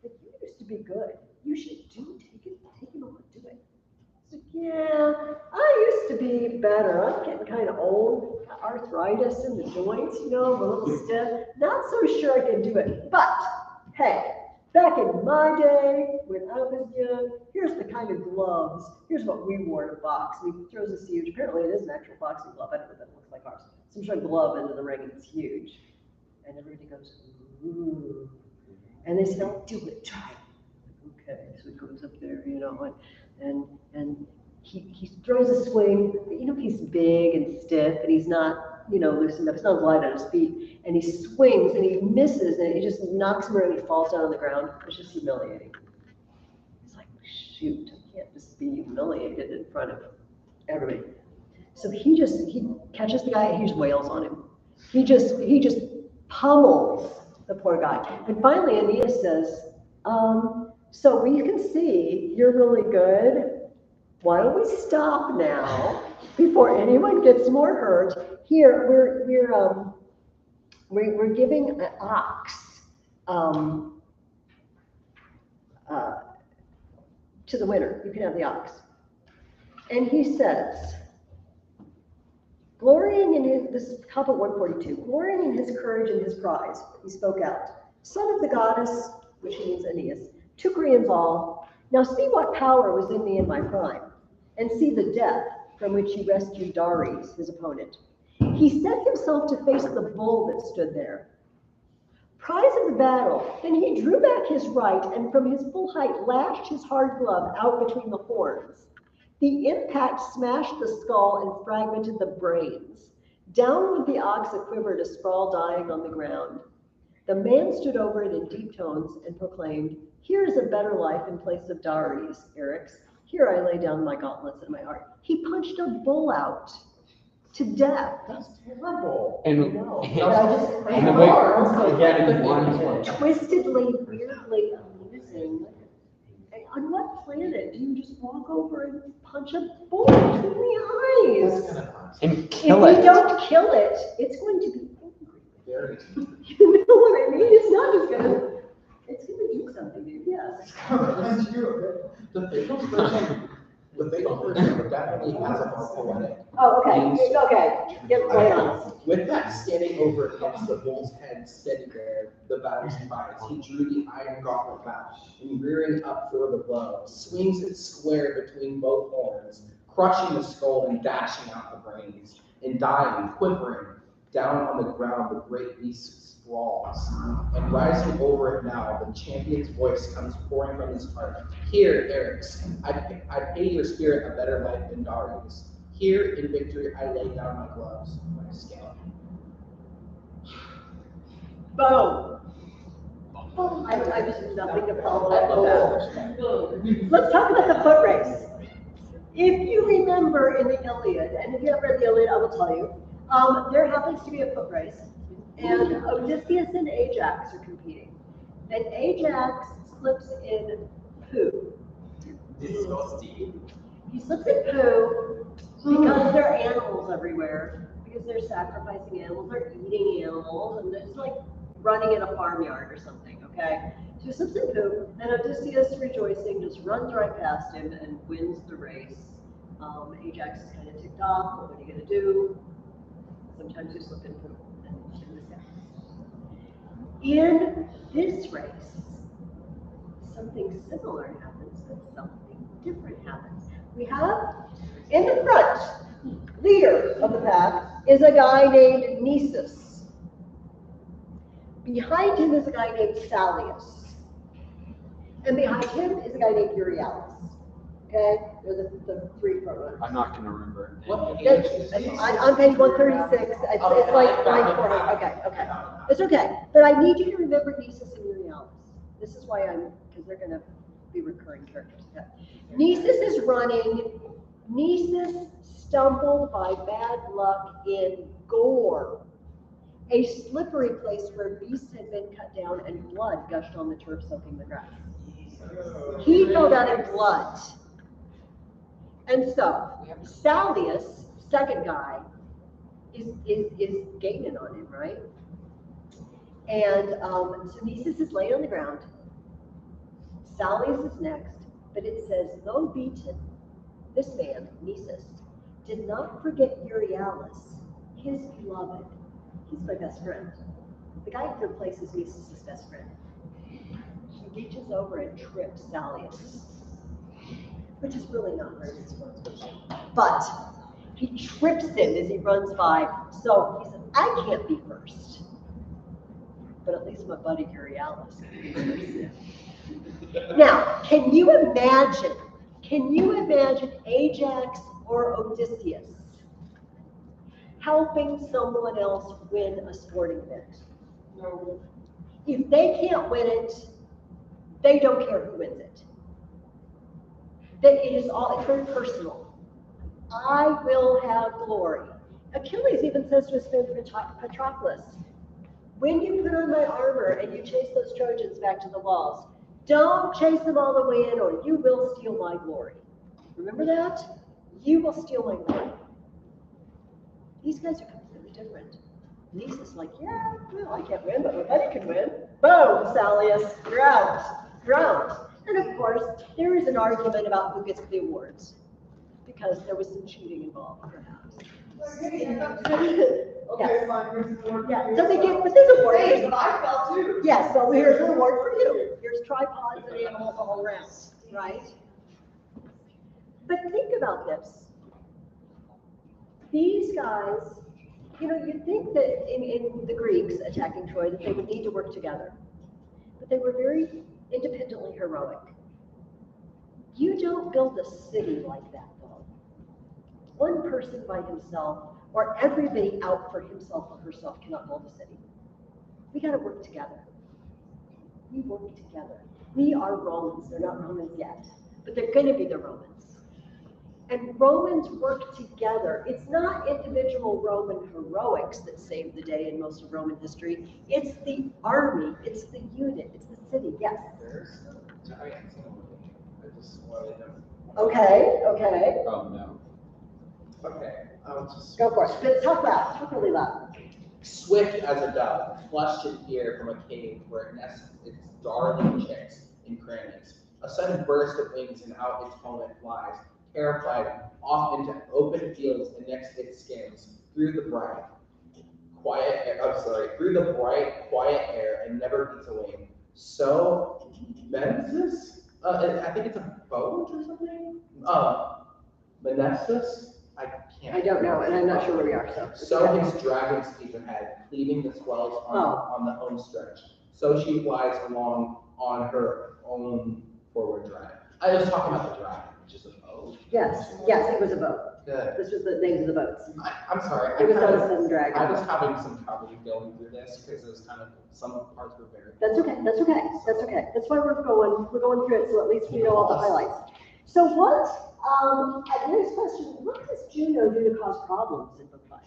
if you used to be good, you should take it on, do it. It's like, yeah, I used to be better. I'm getting kind of old, arthritis in the joints, I'm a little stiff. Not so sure I can do it. But hey, back in my day, when I was young, here's the kind of gloves. Here's what we wore to box. And he throws this huge, apparently it is an actual boxing glove. I don't know what that looks like ours. Some sort of glove into the ring, and it's huge. And everybody goes, ooh. And they say, oh, do it, try it. Okay, so he goes up there, and he throws a swing. But, he's big and stiff, and he's not, loose enough. He's not light on his feet. And he swings, and he misses, and he just knocks him around, and he falls down on the ground. It's just humiliating. It's like, shoot, I can't just be humiliated in front of everybody. So he catches the guy, and he just wails on him. He just pummels the poor guy. And finally, Aeneas says, so we can see you're really good. Why don't we stop now before anyone gets more hurt? Here, we're giving an ox to the winner. You can have the ox. And he says, glorying in his, this is top of 142, glorying in his courage and his prize, he spoke out. Son of the goddess, which means Aeneas, two Koreans all, now see what power was in me in my prime, and see the death from which he rescued Dares, his opponent. He set himself to face the bull that stood there. Prize of the battle, then he drew back his right, and from his full height lashed his hard glove out between the horns. The impact smashed the skull and fragmented the brains. Down went the ox a quiver to sprawl dying on the ground. The man stood over it in deep tones and proclaimed, here is a better life in place of Dares, Eryx. Here I lay down my gauntlets and my heart. He punched a bull out to death. That's terrible. And the Twistedly, weirdly amusing. On what planet do you just walk over and punch a bull between the eyes? And kill If it. you don't kill it, it's going to be angry. Very. You know what I mean? It's not just gonna, it's gonna do something to you, yes. That's true. The fatal version definitely has a more poetic. Oh, okay, get right on. With that standing over against the bull's head steady there, the batter's defiance, he drew the iron gauntlet back, and rearing up for the blow, swings it square between both horns, crushing the skull and dashing out the brains, and dying, quivering, down on the ground, the great beast sprawls. And rising over it now, the champion's voice comes pouring from his heart. Here, Eryx, I pay your spirit a better life than Dares. Here, in victory, I lay down my gloves, my scale. Boom. I just have nothing to follow up with that. Let's talk about the foot race. If you remember in the Iliad, and if you haven't read the Iliad, I will tell you, there happens to be a foot race, and Odysseus and Ajax are competing. And Ajax slips in poo. He slips in poo because there are animals everywhere, because they're sacrificing animals, they're eating animals, and it's like running in a farmyard or something, okay? So he slips in poo, and Odysseus, rejoicing, just runs right past him and wins the race. Ajax is kind of ticked off. What are you going to do? Sometimes you slip in poo. In this race, something similar happens, but something different happens. We have, in the front, leader of the pack is a guy named Nisus. Behind him is a guy named Salius. And behind him is a guy named Euryalus. Okay? They're the three front runners. I'm not going to remember. What page is this? On page 136. It's like line 4. Okay. It's okay. But I need you to remember Nisus and Euryalus. This is why because they're going to be recurring characters. Okay. Nisus is running. Nisus stumbled by bad luck in gore, a slippery place where beasts had been cut down and blood gushed on the turf, soaking the grass. He fell down in blood. And so, Salius, second guy, is gaining on him, right? And so Nisus is laying on the ground. Salius is next, but it says, though beaten, this man, Nisus, did not forget Euryalus, his beloved. He's my best friend. The guy in third place is Nisus' best friend. He reaches over and trips Salius, which is really not very responsible. But he trips him as he runs by. So he says, I can't be first. But at least my buddy Euryalus can be first. Now, can you imagine Ajax or Odysseus helping someone else win a sporting event? No. If they can't win it, they don't care who wins it. That it is all, it's very personal. I will have glory. Achilles even says to his friend Patroclus, when you put on my armor and you chase those Trojans back to the walls, don't chase them all the way in or you will steal my glory. Remember that? You will steal my glory. These guys are completely different. Nisus is like, yeah, well, I can't win, but my buddy can win. Boom, Salius, you're out. You're out. And of course, there is an argument about who gets the awards, because there was some cheating involved, perhaps. Okay, fine, here's an award. Yeah, so they get, but there's awards. Hey, but I fell too. Yes, so here's an award for you. Here's tripods and animals all around, right? But think about this. These guys, you'd think that in the Greeks attacking Troy, that they would need to work together. But they were very independently heroic. You don't build a city like that, though. One person by himself, or everybody out for himself or herself, cannot build a city. We got to work together. We work together. We are Romans. They're not Romans yet, but they're going to be the Romans. And Romans work together. It's not individual Roman heroics that saved the day in most of Roman history. It's the army. It's the unit. It's the city. Yes? There's giants. I just wanted to. Okay. Oh, no. Okay, I'll just. Go for it. But talk loud. Talk really loud. Swift as a dove, flushed in fear from a cave where it nests its darling chicks in crannies. A sudden burst of wings and out its home it flies, terrified, off into open fields and next its skins, through the bright, quiet air, and never beats a wing. So, Menestheus? I think it's a boat or something? Menestheus? I don't know, and I'm not sure where we are, so. So his dragons keep ahead, cleaving the swells on the home stretch. So she flies along on her own forward drive. I was talking about the drive, which is a boat. Yes, it was a boat. Good. This was the names of the boats. I'm sorry. It was I on kind a Seven of- Dragon. I was having some trouble going through this because it was kind of, some parts were very. That's okay, that's okay, that's okay. That's why we're going through it, so at least we know all the highlights. So what, next question, what does Juno do to cause problems in book 5?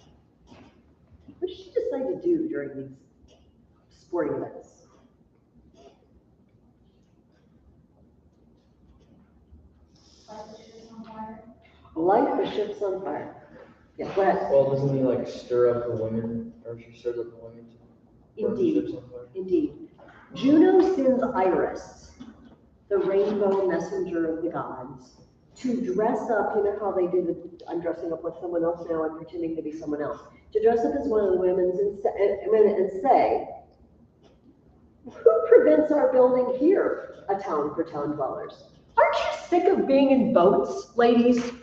What did she decide to do during these sporting events? Light the ships on fire. Yeah, go ahead. Well, doesn't he like stir up the women, or she stirs up the women to burn the Indeed, ships on fire? indeed. Juno sends Iris, the rainbow messenger of the gods, to dress up, you know how they do the, I'm dressing up with someone else now, I'm pretending to be someone else, to dress up as one of the women and say, who prevents our building here a town for town dwellers? Aren't you sick of being in boats, ladies?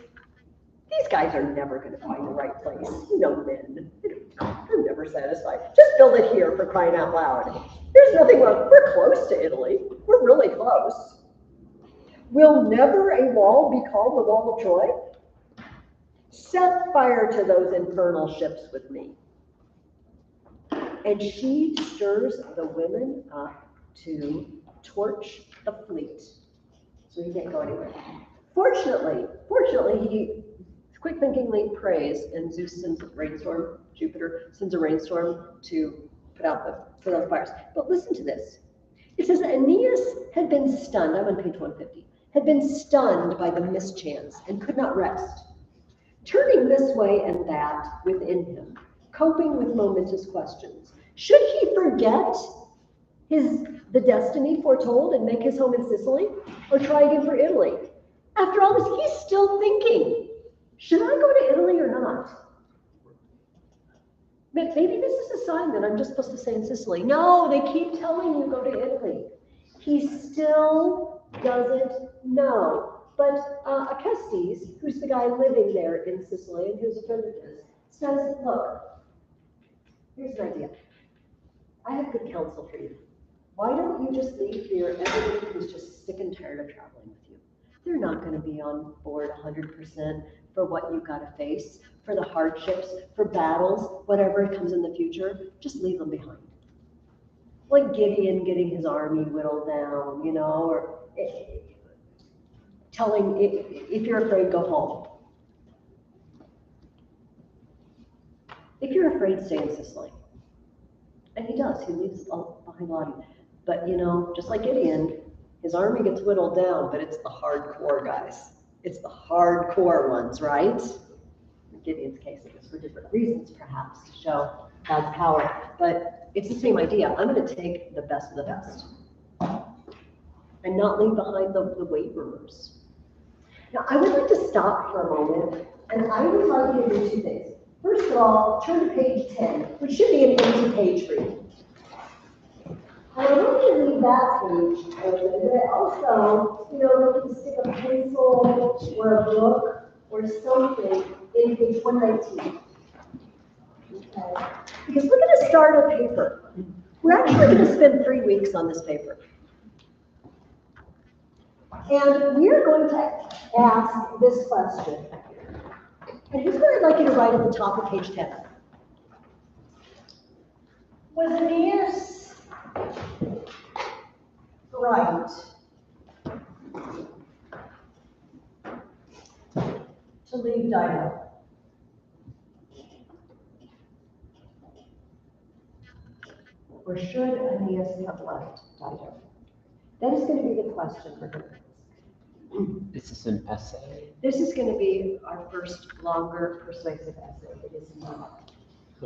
These guys are never going to find the right place. You know, men, they're never satisfied. Just build it here for crying out loud. There's nothing wrong. We're close to Italy. We're really close. Will never a wall be called the Wall of Troy? Set fire to those infernal ships with me. And she stirs the women up to torch the fleet so he can't go anywhere. Fortunately, he quick thinkingly prays, and Zeus sends a rainstorm, Jupiter sends a rainstorm to put out the fires. But listen to this. It says Aeneas had been stunned, I'm on page 150, had been stunned by the mischance and could not rest. Turning this way and that within him, coping with momentous questions. Should he forget the destiny foretold and make his home in Sicily, or try again for Italy? After all this, he's still thinking, should I go to Italy or not? Maybe this is a sign that I'm just supposed to stay in Sicily. No, they keep telling you go to Italy. He still doesn't know. But Acestes, who's the guy living there in Sicily and who's a friend of his, says, look, here's an idea. I have good counsel for you. Why don't you just leave here everybody who's just sick and tired of traveling with you? They're not going to be on board 100% for what you've got to face, for the hardships, for battles, whatever comes in the future. Just leave them behind. Like Gideon getting his army whittled down, you know, or telling, if you're afraid, go home. If you're afraid, stay in Sicily. And he does, he leaves behind a lot. But you know, just like Gideon, his army gets whittled down, but it's the hardcore guys. It's the hardcore ones, right? In Gideon's case, it was for different reasons, perhaps, to show God's power. But it's the same idea. I'm going to take the best of the best and not leave behind the waverers. Now, I would like to stop for a moment, and I would like you to do two things. First of all, turn to page 10, which should be an empty page for you. And I want you to leave that page open, but also, you know, you can stick a pencil or a book or something in page 119. Okay? Because we're going to start a paper. We're actually going to spend 3 weeks on this paper. And we're going to ask this question. And here's what I'd like you to write at the top of page 10. Was Aeneas right to leave Dido? Or should Aeneas have left Dido? That is going to be the question for him. Is this an essay? This is going to be our first longer persuasive essay. It is not.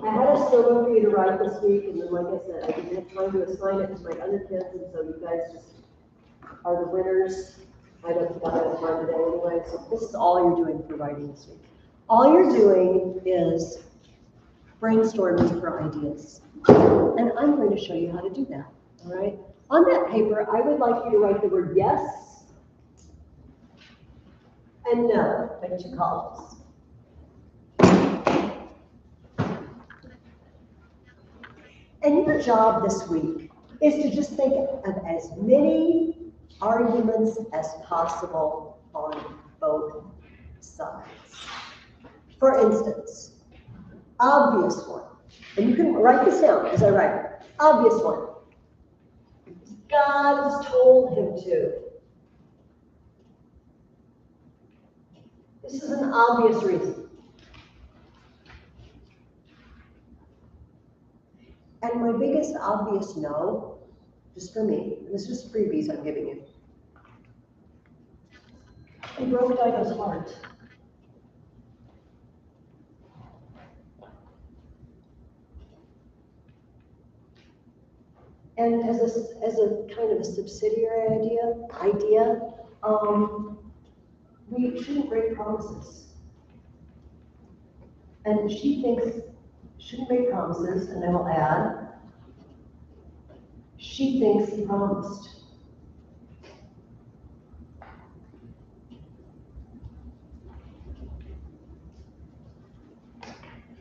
I had a solo for you to write this week, and then, like I said, I didn't have time to assign it to my other kids, and so you guys just are the winners. I don't have time today anyway, so this is all you're doing for writing this week. All you're doing is brainstorming for ideas, and I'm going to show you how to do that, all right? On that paper, I would like you to write the word yes and no in 2 columns. And your job this week is to just think of as many arguments as possible on both sides. For instance, obvious one, and you can write this down as I write it. Obvious one. God's told him to. This is an obvious reason. And my biggest obvious no, just for me, and this is freebies I'm giving you. He broke Dido's heart. And as a kind of a subsidiary idea, we shouldn't break promises. And she thinks shouldn't make promises, and I will add, she thinks he promised.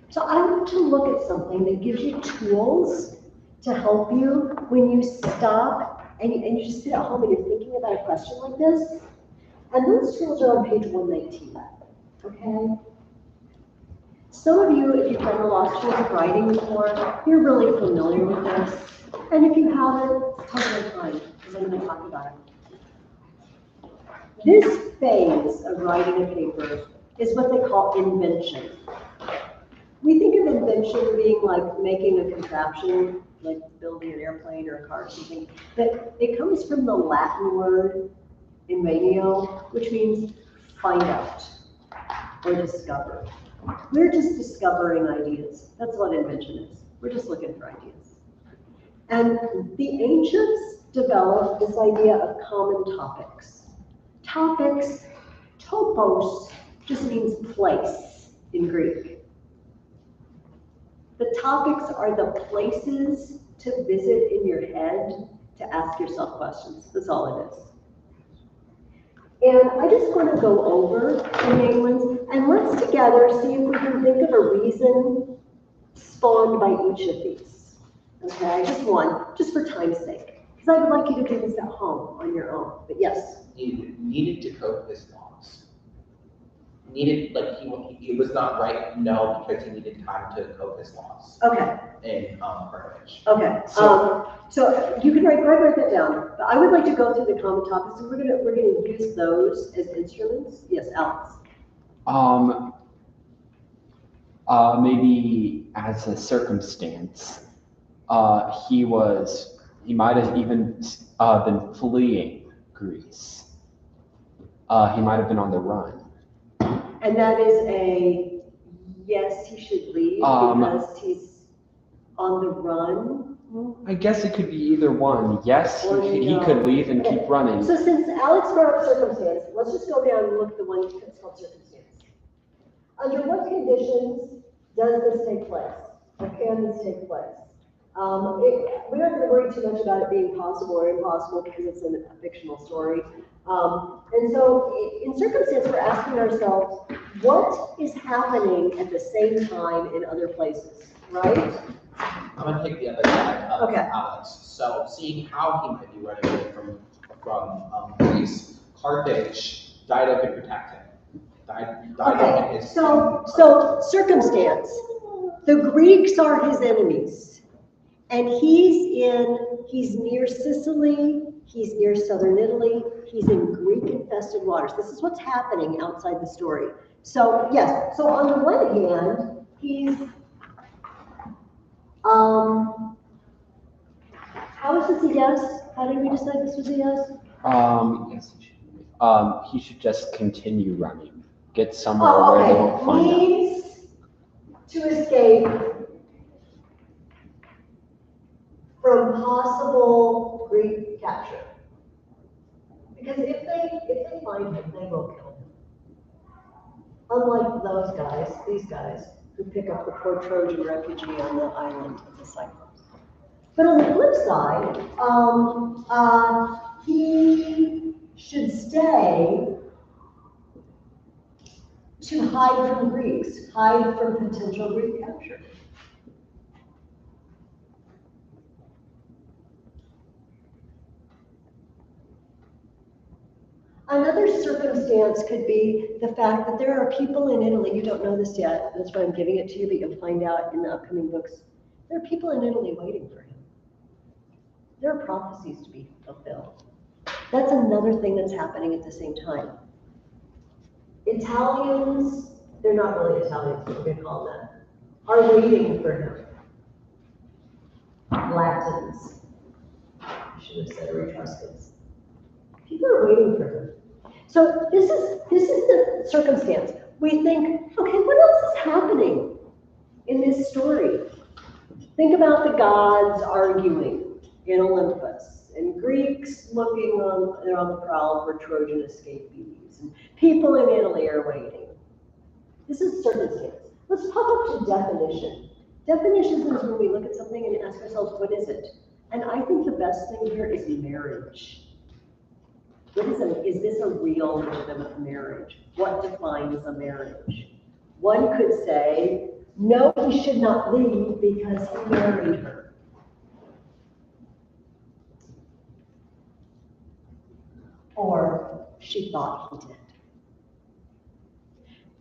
So I want to look at something that gives you tools to help you when you stop and you just sit at home and you're thinking about a question like this. And those tools are on page 119, okay? Some of you, if you've done the Lost Tools of Writing before, you're really familiar with this. And if you haven't, it's totally fine, because I'm going to talk about it. This phase of writing a paper is what they call invention. We think of invention being like making a contraption, like building an airplane or a car or something, but it comes from the Latin word invenio, which means find out or discover. We're just discovering ideas. That's what invention is. We're just looking for ideas. And the ancients developed this idea of common topics. Topics, topos, just means place in Greek. The topics are the places to visit in your head to ask yourself questions. That's all it is. And I just want to go over the main ones, and let's together see if we can think of a reason spawned by each of these. Okay, just one, just for time's sake. Because I would like you to do this at home on your own, but yes. He needed to cope his loss. Needed, like, he was not right, no, because he needed time to cope his loss. Okay. In Carthage. Okay, so you can write that down. But I would like to go through the common topics, and we're gonna use those as instruments. Yes, Alex. Maybe as a circumstance, he might have even been fleeing Greece. He might have been on the run. And that is a yes, he should leave because he's on the run. I guess it could be either one. Yes, he could leave and keep running. So since Alex brought up circumstance, let's just go down and look at the one that's called circumstance. Under what conditions does this take place? Or can this take place? We're not going to worry too much about it being possible or impossible because it's a fictional story. And so in circumstance, we're asking ourselves, what is happening at the same time in other places, right? I'm going to take the other side of Okay. Alex. So seeing how he might be running away from Greece, Carthage, Dido could protect him. Okay, so circumstance. The Greeks are his enemies. And he's near Sicily, he's near southern Italy, he's in Greek-infested waters. This is what's happening outside the story. So, yes, so on the one hand, he's, how is this a yes? How did we decide this was a yes? Yes, he should just continue running. Get somewhere where they won't find out. Means to escape from possible Greek capture. Because if they find him, they will kill him. Unlike those guys, these guys, who pick up the poor Trojan refugee on the island of the Cyclops. But on the flip side, he should stay to hide from Greeks, hide from potential Greek capture. Another circumstance could be the fact that there are people in Italy, you don't know this yet, that's why I'm giving it to you, but you'll find out in the upcoming books. There are people in Italy waiting for him. There are prophecies to be fulfilled. That's another thing that's happening at the same time. Italians, they're not really Italians, what we call them, are waiting for him. Latins, I should have said, or Etruscans. People are waiting for him. So this is the circumstance. We think, okay, what else is happening in this story? Think about the gods arguing in Olympus, and Greeks looking they're on the prowl for Trojan escapees, and people in Italy are waiting. This is circumstance. Let's pop up to definition. Definitions is when we look at something and ask ourselves, what is it? And I think the best thing here is marriage. Is this a real legitimate marriage? What defines a marriage? One could say, no, he should not leave because he married her. Or she thought he did.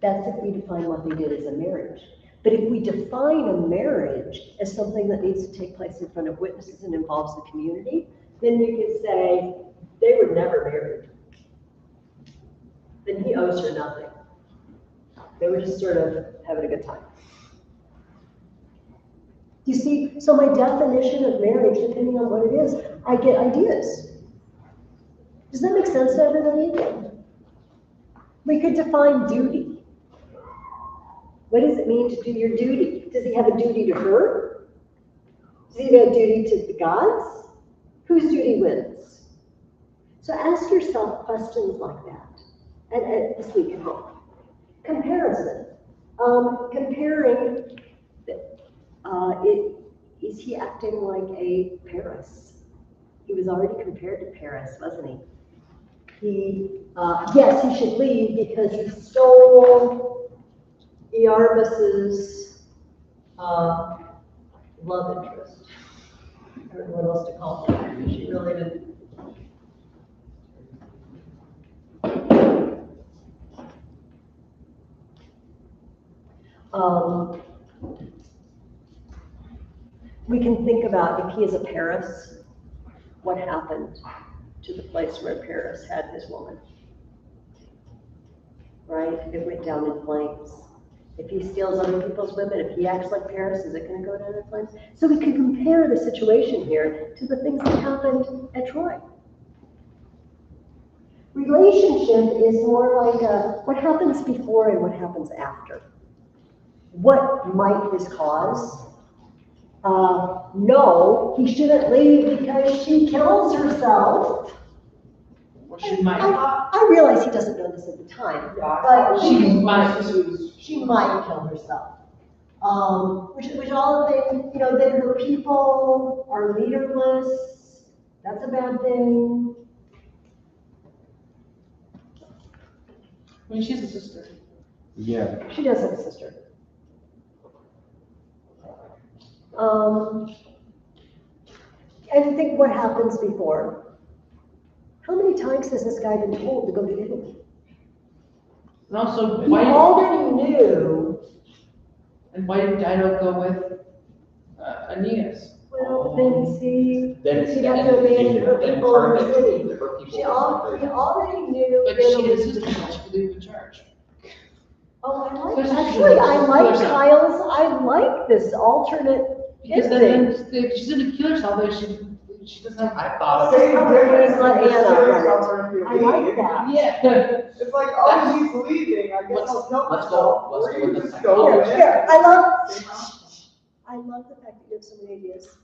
That's if we define what they did as a marriage. But if we define a marriage as something that needs to take place in front of witnesses and involves the community, then you could say they were never married. Then he owes her nothing. They were just sort of having a good time. You see, so my definition of marriage, depending on what it is, I get ideas. Does that make sense to everybody? We could define duty. What does it mean to do your duty? Does he have a duty to her? Does he have a duty to the gods? Whose duty wins? So ask yourself questions like that. And this week at home. Comparison. Comparing, is he acting like a Paris? He was already compared to Paris, wasn't he? Yes, he should leave because he stole Iarbas's love interest. I don't know what else to call it. She really didn't. We can think about if he is a Paris, what happened to the place where Paris had his woman, right? It went down in flames. If he steals other people's women, if he acts like Paris, is it going to go down in flames? So we can compare the situation here to the things that happened at Troy. Relationship is more like what happens before and what happens after. What might this cause? No, he shouldn't leave because she kills herself. Or she might. I realize he doesn't know this at the time, but she might kill herself. Which all of them, then her people are leaderless. That's a bad thing. I mean, she's a sister. Yeah. She does have a sister. And think what happens before. How many times has this guy been told to go to Italy? And also, He already knew. And why did Dido go with Aeneas? Well, then see, Then she got to abandon her people in the city. her He people. already knew. But she is his sister, she could leave in charge. Oh, Especially actually, I like herself. Kyle's, I like this alternate Because ending. then if she's gonna kill herself, then she doesn't have. I thought Same of difference, let Anna Serious run it. alternative I like leading. that. Yeah. It's like, oh, he's leaving, I guess I'll kill let's myself. go Or with you the just second go option. with it. Here, I love the fact that you have so many ideas.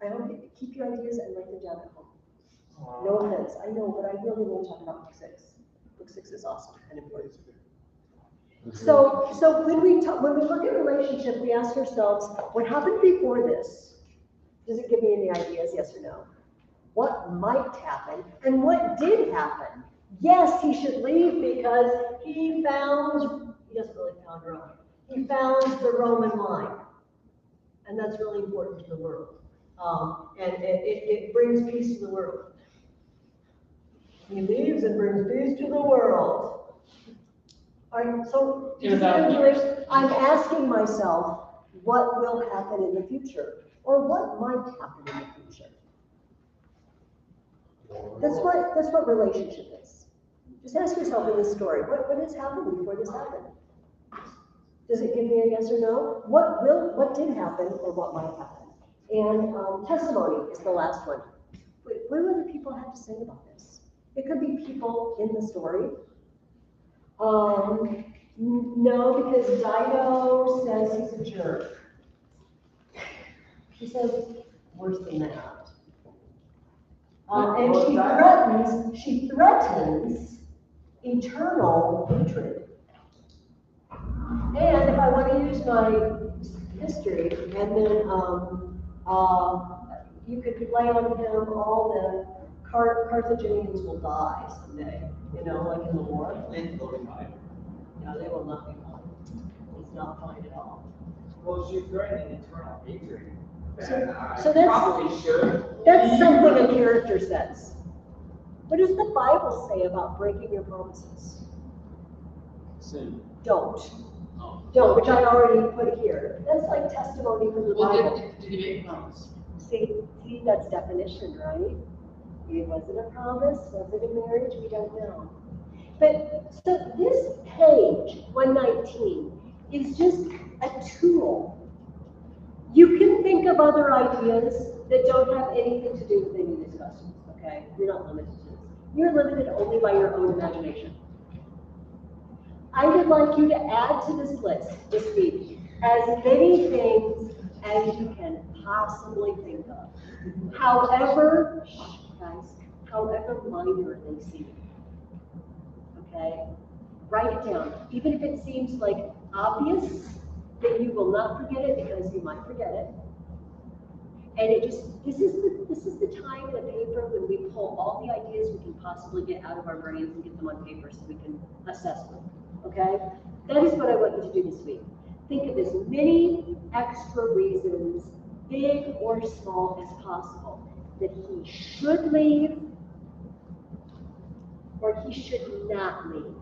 I hope you keep your ideas and write them down at home. No offense, I know, but I really want to talk about book 6. Book 6 is awesome and important. So when we look at relationship, we ask ourselves, what happened before this? Does it give me any ideas, yes or no? What might happen and what did happen? Yes, he should leave because he doesn't really found Rome. He found the Roman line. And that's really important to the world. And it brings peace to the world. He leaves and brings peace to the world. All right, so I'm asking myself, what will happen in the future? Or what might happen in the future? That's what relationship is. Just ask yourself in this story, what has happened before this happened? Does it give me a yes or no? What did happen or what might happen? And testimony is the last one. What do other people have to say about this? It could be people in the story. No, because Dido says he's a jerk. She says worse than that. And she threatens eternal hatred. And if I want to use my history, and then you could lay on him all the Carthaginians will die someday, you know, like in the war. No, they will not be fine. It's not fine at all. Well, she's threatening eternal hatred. So that's something a character says. What does the Bible say about breaking your promises? Sin. Don't, which I already put here. That's like testimony from the Bible. Did he make a promise? See, that's definition, right? Was it a promise? Was it a marriage? We don't know. But so this page, 119, is just a tool. You can think of other ideas that don't have anything to do with any discussions, okay? You're not limited to this. You're limited only by your own imagination. I would like you to add to this list this week as many things as you can possibly think of. However minor they seem. Okay? Write it down. Even if it seems like obvious, that you will not forget it because you might forget it. And this is the time in the paper when we pull all the ideas we can possibly get out of our brains and get them on paper so we can assess them. Okay? That is what I want you to do this week. Think of as many extra reasons, big or small, as possible, that he should leave or he should not leave.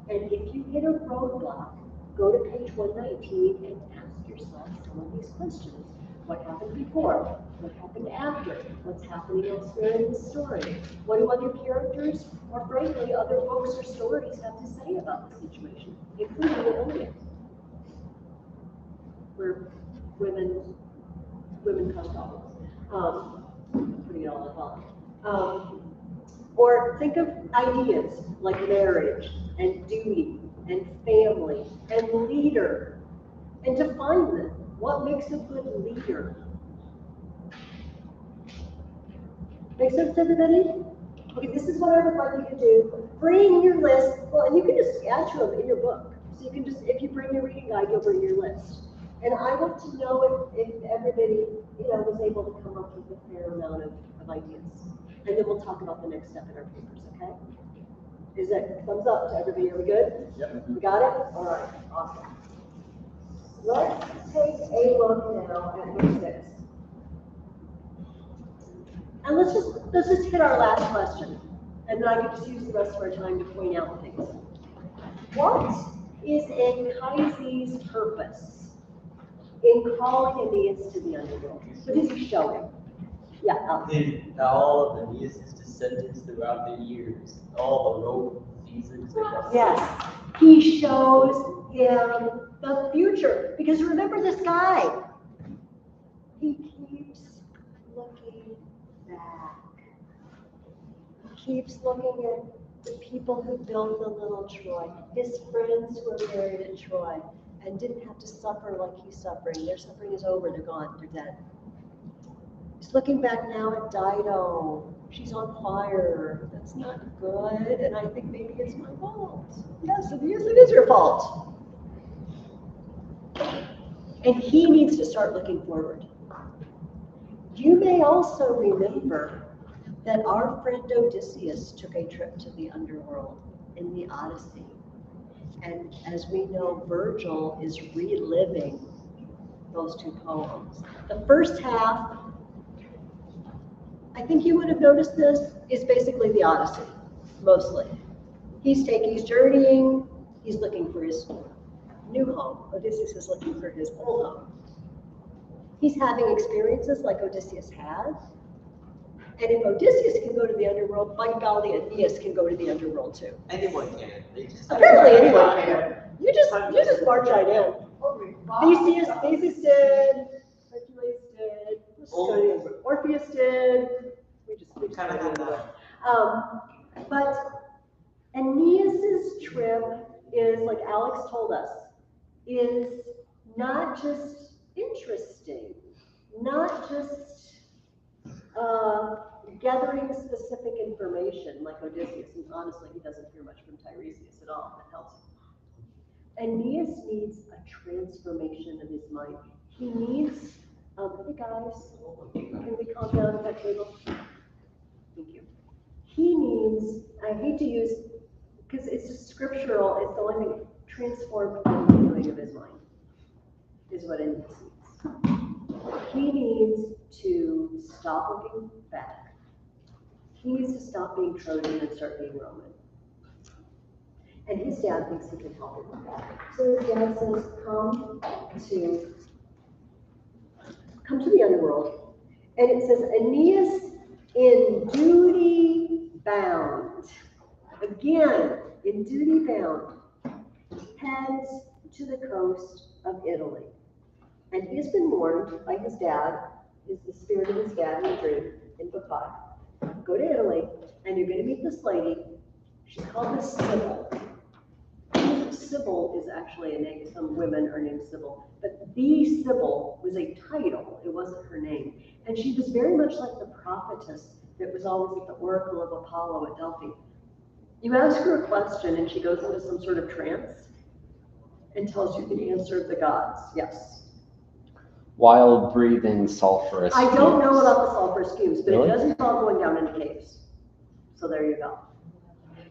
And if you hit a roadblock, go to page 119 and ask yourself some of these questions. What happened before? What happened after? What's happening elsewhere in the story? What do other characters, or frankly, other books or stories have to say about the situation, including the Iliad, where women cause problems. Putting it all in one. Or think of ideas like marriage and duty and family and leader, and define them. What makes a good leader? Make sense, everybody? Okay, this is what I would like you to do. Bring your list. Well, and you can just add to them in your book. So you can just, if you bring your reading guide, you'll bring your list. And I want to know if everybody, was able to come up with a fair amount of ideas. And then we'll talk about the next step in our papers, okay? Is that thumbs up to everybody? Are we good? Yep. We got it? All right, awesome. Let's take a look now at book 6. And let's just hit our last question. And then I can just use the rest of our time to point out things. What is Anchises' purpose in calling Aeneas to the underworld? What is he showing? Yeah. All of Aeneas' descendants throughout the years, all the Roman seasons. Yes. He shows him the future. Because remember this guy. He keeps looking back. He keeps looking at the people who built the little Troy, his friends who are married at Troy, and didn't have to suffer like he's suffering. Their suffering is over, they're gone, they're dead. He's looking back now at Dido. She's on fire. That's not good, and I think maybe it's my fault. Yes, it is your fault. And he needs to start looking forward. You may also remember that our friend Odysseus took a trip to the underworld in the Odyssey. And as we know, Virgil is reliving those two poems. The first half, I think you would have noticed this, is basically the Odyssey, mostly. He's journeying, he's looking for his new home. Odysseus is looking for his old home. He's having experiences like Odysseus had. And if Odysseus can go to the underworld, by golly, Aeneas can go to the underworld too. Anyone can. They just Apparently anyone can. You just march right in. Theseus did, Hercules did, Orpheus did. We just kind of have that. But Aeneas's trip is, like Alex told us, is not just interesting, not just gathering specific information like Odysseus, and honestly, he doesn't hear much from Tiresias at all. That helps him. Aeneas needs a transformation of his mind. He needs, hey guys, can we calm down at that table? Thank you. He needs, I hate to use, because it's just scriptural, it's the only thing, transformed renewing of his mind is what Aeneas needs. He needs to stop looking back. He needs to stop being Trojan and start being Roman. And his dad thinks he can help him with that. So his dad says, come to the underworld. And it says, Aeneas in duty bound. Again, in duty bound, heads to the coast of Italy. And he has been warned by his dad, the spirit of his dad in a dream in book 5. Go to Italy, and you're going to meet this lady. She's called the Sibyl. Sibyl is actually a name. Some women are named Sibyl, but the Sibyl was a title. It wasn't her name. And she was very much like the prophetess that was always at the oracle of Apollo at Delphi. You ask her a question, and she goes into some sort of trance and tells you the answer of the gods. Yes. While breathing sulfurous I don't know fumes. about the sulfurous fumes, but Really? it does involve going down into caves. So there you go.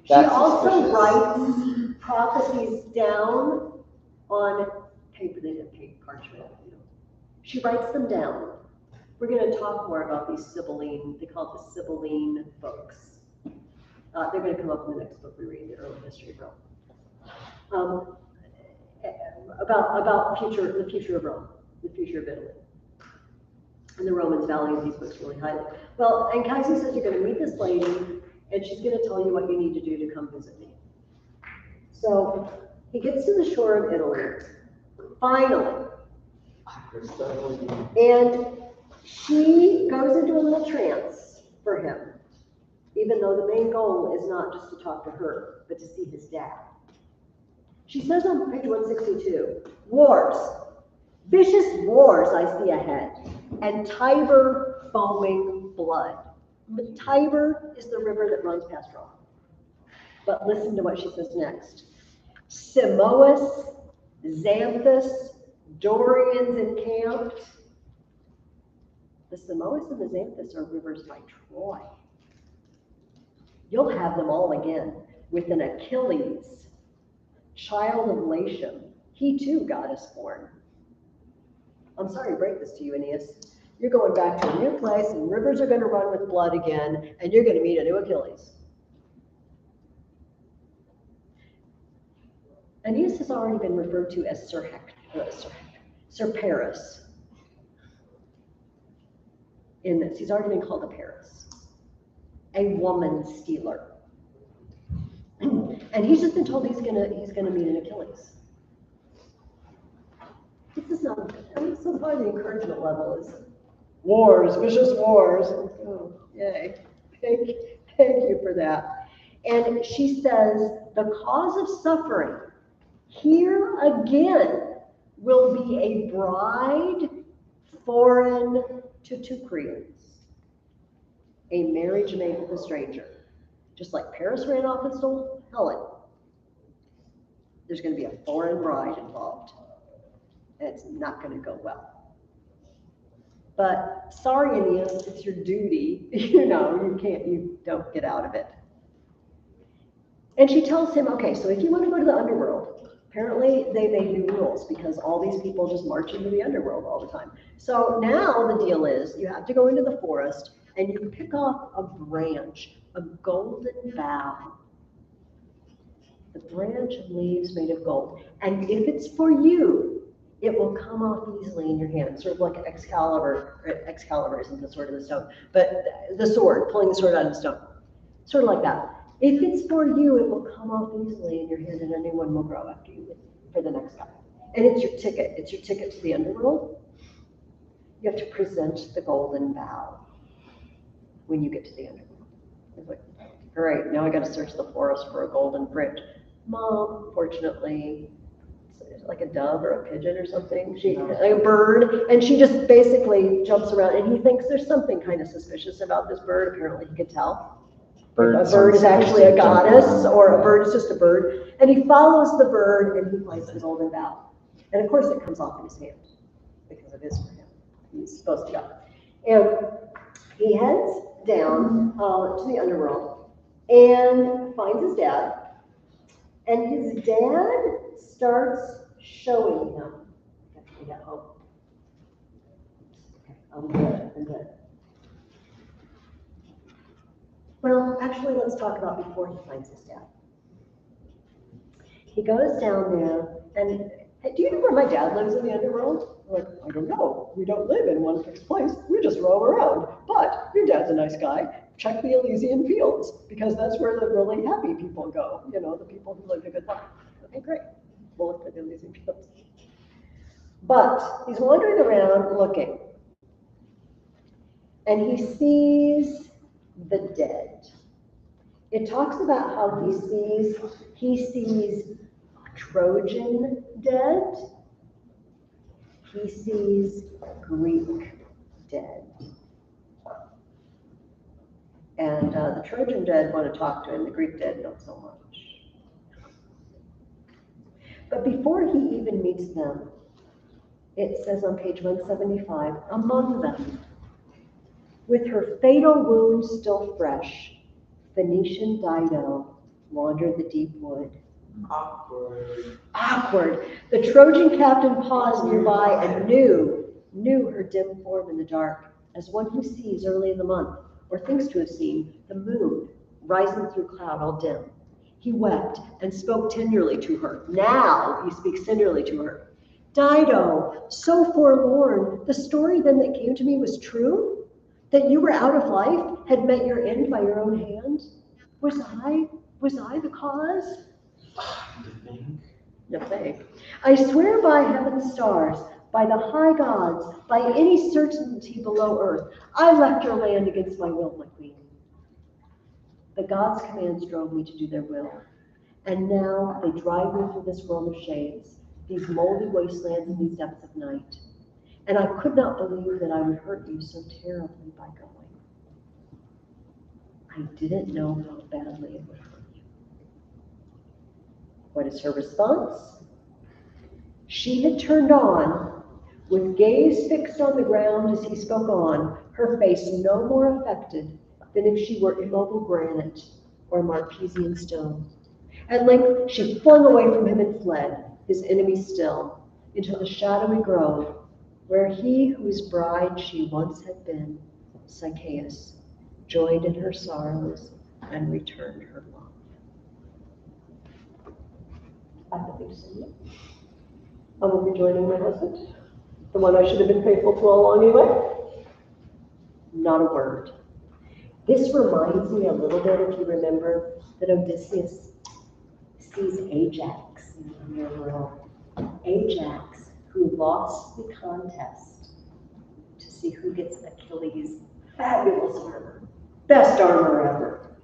That's she also suspicious. writes prophecies down on paper. They didn't paint parchment. She writes them down. We're going to talk more about these Sibylline, they call it the Sibylline books. They're going to come up in the next book we read, the early history of Rome. About the future of Rome, the future of Italy. And the Romans valued these books really highly. Well, Anchises says you're going to meet this lady, and she's going to tell you what you need to do to come visit me. So he gets to the shore of Italy, finally. And she goes into a little trance for him, even though the main goal is not just to talk to her, but to see his dad. She says on page 162, wars, vicious wars I see ahead, and Tiber foaming blood. The Tiber is the river that runs past Rome. But listen to what she says next. Simois, Xanthus, Dorians encamped. The Simois and the Xanthus are rivers by Troy. You'll have them all again with an Achilles, child of Latium. He too, goddess born. I'm sorry to break this to you, Aeneas. You're going back to a new place, and rivers are going to run with blood again, and you're going to meet a new Achilles. Aeneas has already been referred to as Sir Paris. In this, he's already been called a Paris, a woman stealer, and he's just been told he's gonna meet an Achilles. This is not. I mean, so far the encouragement level is wars, vicious wars. Oh, yay! Thank you for that. And she says the cause of suffering here again will be a bride foreign to Teucrians, a marriage made with a stranger. Just like Paris ran off and stole Helen, there's going to be a foreign bride involved, and it's not going to go well. But sorry, Aeneas, it's your duty. You don't get out of it. And she tells him, okay, so if you want to go to the underworld, apparently they made new rules because all these people just march into the underworld all the time. So now the deal is you have to go into the forest and you pick off a branch, a golden bough. The branch of leaves made of gold. And if it's for you, it will come off easily in your hand, sort of like Excalibur. Excalibur isn't the sword of the stone, but the sword, pulling the sword out of the stone. Sort of like that. If it's for you, it will come off easily in your hand, and anyone will grow after you for the next guy. And it's your ticket. It's your ticket to the underworld. You have to present the golden bough when you get to the underworld. It's like, all right, now I got to search the forest for a golden bridge. Mom, fortunately, it's like a dove or a pigeon or something, like a bird, and she just basically jumps around, and he thinks there's something kind of suspicious about this bird. Apparently, he could tell. A bird is actually a goddess, or a bird is just a bird, and he follows the bird, and he finds the golden bough. And of course, it comes off in his hand because it is for him. He's supposed to go, and he heads down to the underworld and finds his dad. And his dad starts showing him. I got hope. Okay, I'm good. Well, actually, let's talk about before he finds his dad. He goes down there, and hey, do you know where my dad lives in the underworld? I'm like, I don't know. We don't live in one fixed place. We just roam around. But your dad's a nice guy. Check the Elysian Fields, because that's where the really happy people go. You know, the people who live a good life. Okay, great. We'll look for the Elysian Fields. But he's wandering around looking, and he sees the dead. It talks about how he sees Trojan dead. He sees Greek dead. And the Trojan dead want to talk to him, the Greek dead not so much. But before he even meets them, it says on page 175, among them, with her fatal wound still fresh, Phoenician Dido wandered the deep wood. Awkward. The Trojan captain paused nearby and knew her dim form in the dark, as one who sees early in the month, or thinks to have seen, the moon rising through cloud all dim. He wept and spoke tenderly to her. Now he speaks tenderly to her. Dido, so forlorn, the story then that came to me was true? That you were out of life, had met your end by your own hand? Was I the cause? No thank. I swear by heaven's stars, by the high gods, by any certainty below earth, I left your land against my will, my queen. The gods' commands drove me to do their will, and now they drive me through this world of shades, these moldy wastelands and these depths of night. And I could not believe that I would hurt you so terribly by going. I didn't know how badly it would hurt you. What is her response? She had turned on, with gaze fixed on the ground as he spoke on, her face no more affected than if she were immobile granite or Marpesian stone. At length she flung away from him and fled, his enemy still, into the shadowy grove, where he whose bride she once had been, Sychaeus, joined in her sorrows and returned her love. I believe so. I will be joining my husband, the one I should have been faithful to all along anyway. Not a word. This reminds me a little bit, if you remember, that Odysseus sees Ajax in the underworld. Ajax, who lost the contest to see who gets Achilles' fabulous armor, best armor ever.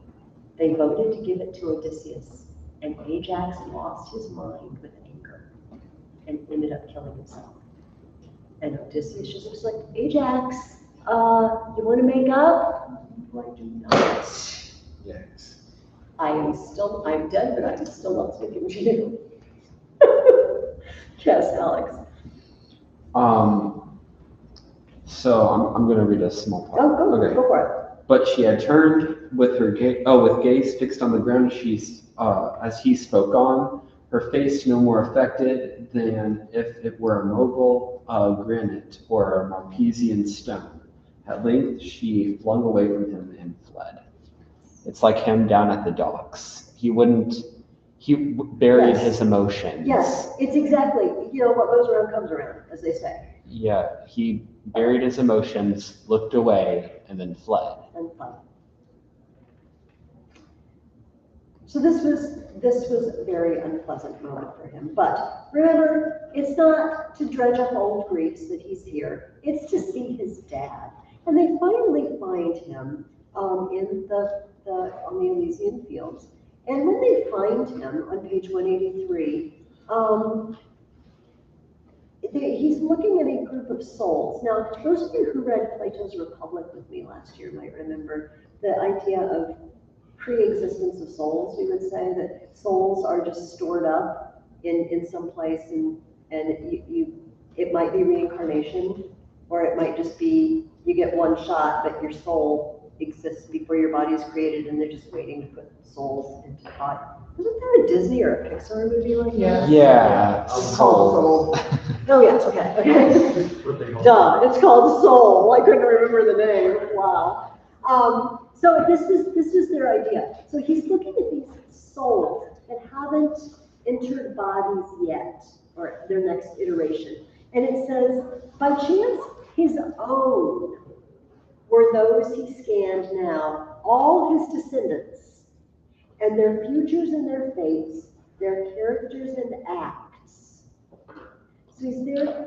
They voted to give it to Odysseus, and Ajax lost his mind with anger and ended up killing himself. And Odysseus just was like, Ajax, you want to make up? I do not. Yes. I'm dead, but I'm still not speaking to you. Yes, Alex. So I'm going to read a small part. Oh, go for it. But she had turned with her with gaze fixed on the ground. As he spoke on, her face no more affected than if it were a mobile granite or a Marpesian stone. At length she flung away from him and fled. It's like him down at the docks. He buried Yes. his emotions. Yes, it's exactly, what goes around comes around, as they say. Yeah, he buried his emotions, looked away, and then fled. And fun. So this was a very unpleasant moment for him. But remember, it's not to dredge up old griefs that he's here. It's to see his dad. And they finally find him on the Elysian fields. And when they find him on page 183, he's looking at a group of souls. Now, those of you who read Plato's Republic with me last year might remember the idea of pre-existence of souls. We would say that souls are just stored up in some place, and it might be reincarnation, or it might just be you get one shot, but your soul exists before your body is created, and they're just waiting to put souls into the body. Wasn't there a Disney or a Pixar movie like that? Yeah, Soul. Oh yes, okay. Duh, it's called Soul. I couldn't remember the name. Wow. So this is their idea. So he's looking at these souls that haven't entered bodies yet, or their next iteration. And it says, by chance, his own were those he scanned now, all his descendants, and their futures and their fates, their characters and acts. So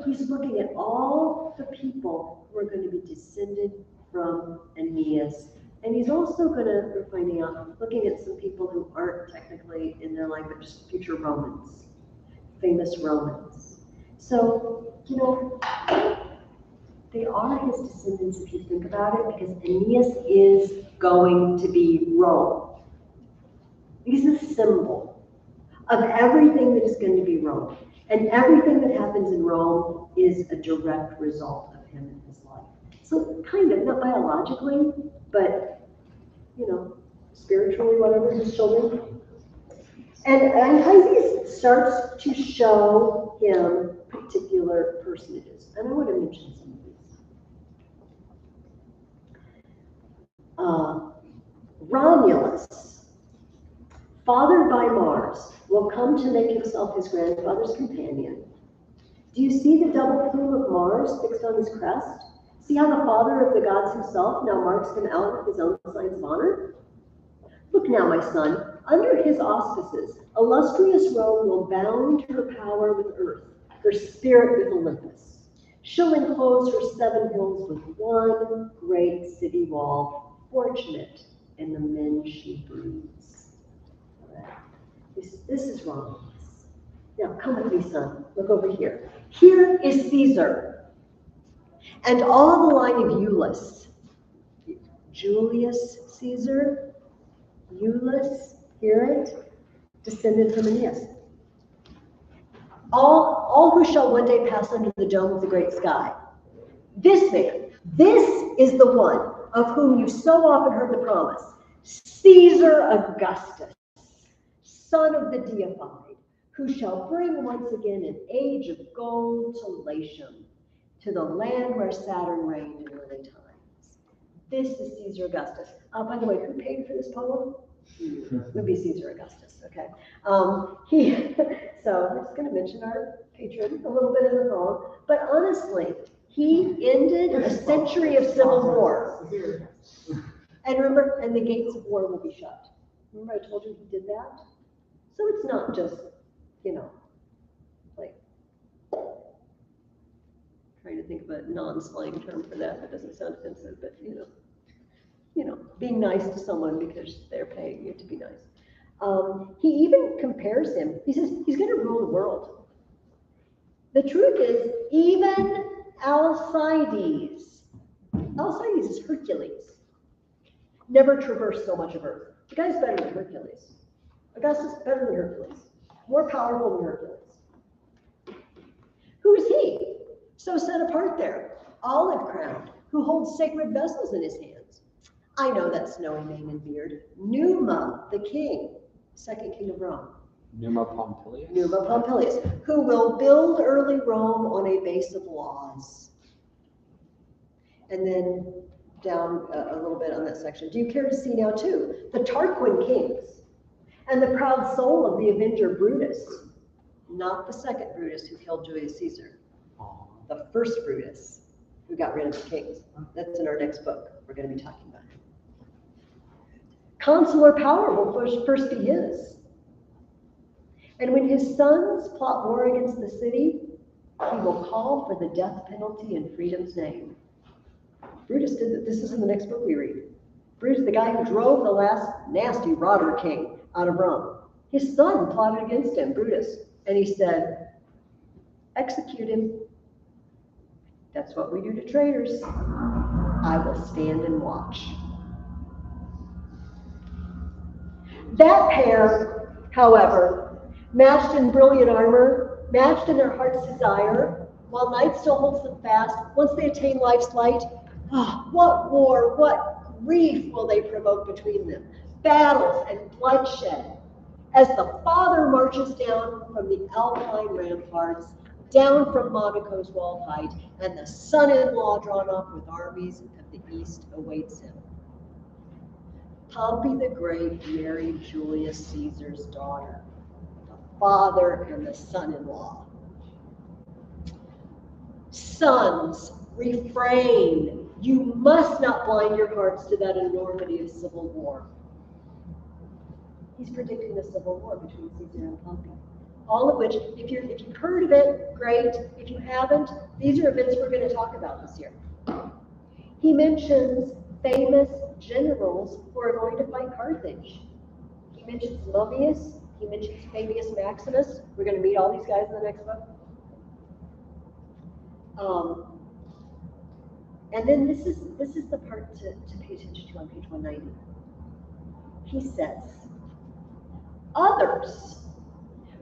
he's looking at all the people who are going to be descended from Aeneas. And he's also going to, we're finding out, looking at some people who aren't technically in their language, future Romans, famous Romans. So, they are his descendants if you think about it, because Aeneas is going to be Rome. He's a symbol of everything that is going to be Rome. And everything that happens in Rome is a direct result of him in his life. So kind of, not biologically, but, spiritually, whatever, his children. And Anchises starts to show him particular personages. And I want to mention some of these. Romulus, fathered by Mars, will come to make himself his grandfather's companion. Do you see the double plume of Mars fixed on his crest? See how the father of the gods himself now marks him out with his own signs of honor? Look now, my son, under his auspices, illustrious Rome will bound her power with earth, her spirit with Olympus. She'll enclose her 7 hills with one great city wall, fortunate in the men she breeds. This is Romulus. Now, come with me, son. Look over here. Here is Caesar. And all the line of Iulus. Julius Caesar, Iulus, hear it? Descended from Aeneas. All who shall one day pass under the dome of the great sky. This man, this is the one of whom you so often heard the promise. Caesar Augustus, son of the deified, who shall bring once again an age of gold to Latium, to the land where Saturn reigned in early times. This is Caesar Augustus. By the way, who paid for this poem? It would be Caesar Augustus, okay? So I'm just going to mention our patron a little bit in the poem, but honestly, he ended a century of civil war. And remember, and the gates of war will be shut. Remember I told you he did that? So it's not just, like, trying to think of a non-slang term for that doesn't sound offensive, but being nice to someone because they're paying you to be nice. He even compares him. He says he's going to rule the world. The truth is, even Alcides is Hercules, never traversed so much of Earth. The guy's better than Hercules. Augustus better than Hercules, more powerful than Hercules. Who is he? So set apart there, olive crowned, who holds sacred vessels in his hands. I know that snowy mane and beard. Numa, the king, second king of Rome. Numa Pompilius? Numa Pompilius, who will build early Rome on a base of laws. And then down a little bit on that section. Do you care to see now too? The Tarquin kings and the proud soul of the avenger Brutus, not the second Brutus who killed Julius Caesar, the first Brutus who got rid of the kings. That's in our next book. We're going to be talking about it. Consular power will first be his. And when his sons plot war against the city, he will call for the death penalty in freedom's name. Brutus did that. This is in the next book we read. Brutus, the guy who drove the last nasty Rotter king out of Rome. His son plotted against him, Brutus, and he said, execute him. That's what we do to traitors. I will stand and watch. That pair, however, matched in brilliant armor, matched in their heart's desire, while night still holds them fast, once they attain life's light, what war, what grief will they provoke between them? Battles and bloodshed. As the father marches down from the Alpine ramparts, down from Monaco's walled height, and the son-in-law drawn up with armies of the east awaits him. Pompey the Great married Julius Caesar's daughter, the father and the son-in-law. Sons, refrain. You must not blind your hearts to that enormity of civil war. He's predicting the civil war between Caesar and Pompey. All of which, if you've heard of it, great. If you haven't, these are events we're going to talk about this year. He mentions famous generals who are going to fight Carthage. He mentions Mummius. He mentions Fabius Maximus. We're going to meet all these guys in the next book. And then this is the part to pay attention to on page 190. He says, others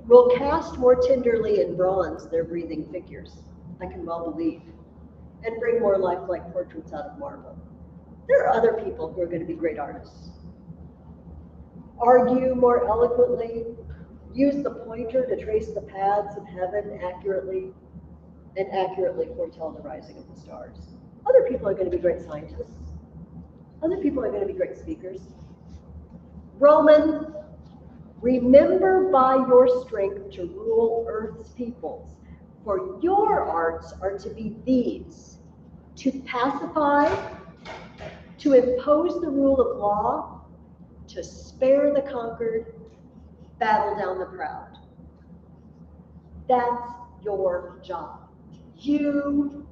will cast more tenderly in bronze their breathing figures, I can well believe, and bring more lifelike portraits out of marble. There are other people who are going to be great artists. Argue more eloquently, use the pointer to trace the paths of heaven accurately, and accurately foretell the rising of the stars. Other people are going to be great scientists. Other people are going to be great speakers. Roman, remember by your strength to rule earth's peoples, for your arts are to be these: to pacify, to impose the rule of law, to spare the conquered, battle down the proud. That's your job. You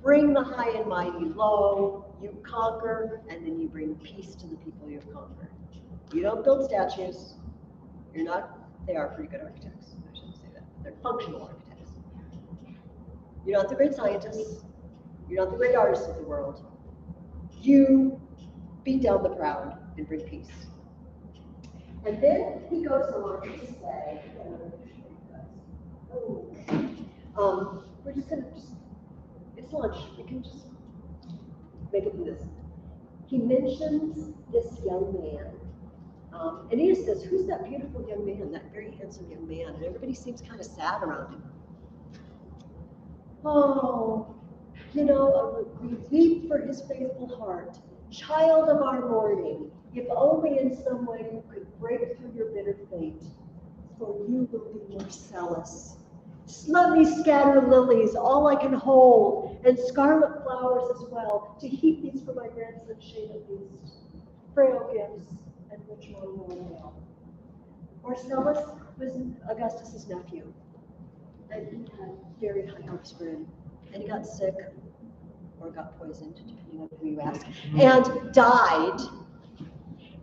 bring the high and mighty low, you conquer, and then you bring peace to the people you've conquered. You don't build statues. You're not, they are pretty good architects. I shouldn't say that. They're functional architects. You're not the great scientists. You're not the great artists of the world. You beat down the proud and bring peace. And then he goes on to say, we're just going to it's lunch. We can just make it through this. He mentions this young man. And he says, who's that beautiful young man, that very handsome young man? And everybody seems kind of sad around him. Oh, you know, we weep for his faithful heart. Child of our mourning, if only in some way you could break through your bitter fate, for you will be Marcellus. Let me scatter lilies, all I can hold, and scarlet flowers as well, to heap these for my grandson's shaded feast. Frail gifts, and which one will fail? Marcellus was Augustus's nephew, and he had very high hopes for him, and he got sick, or got poisoned, depending on who you ask, and died.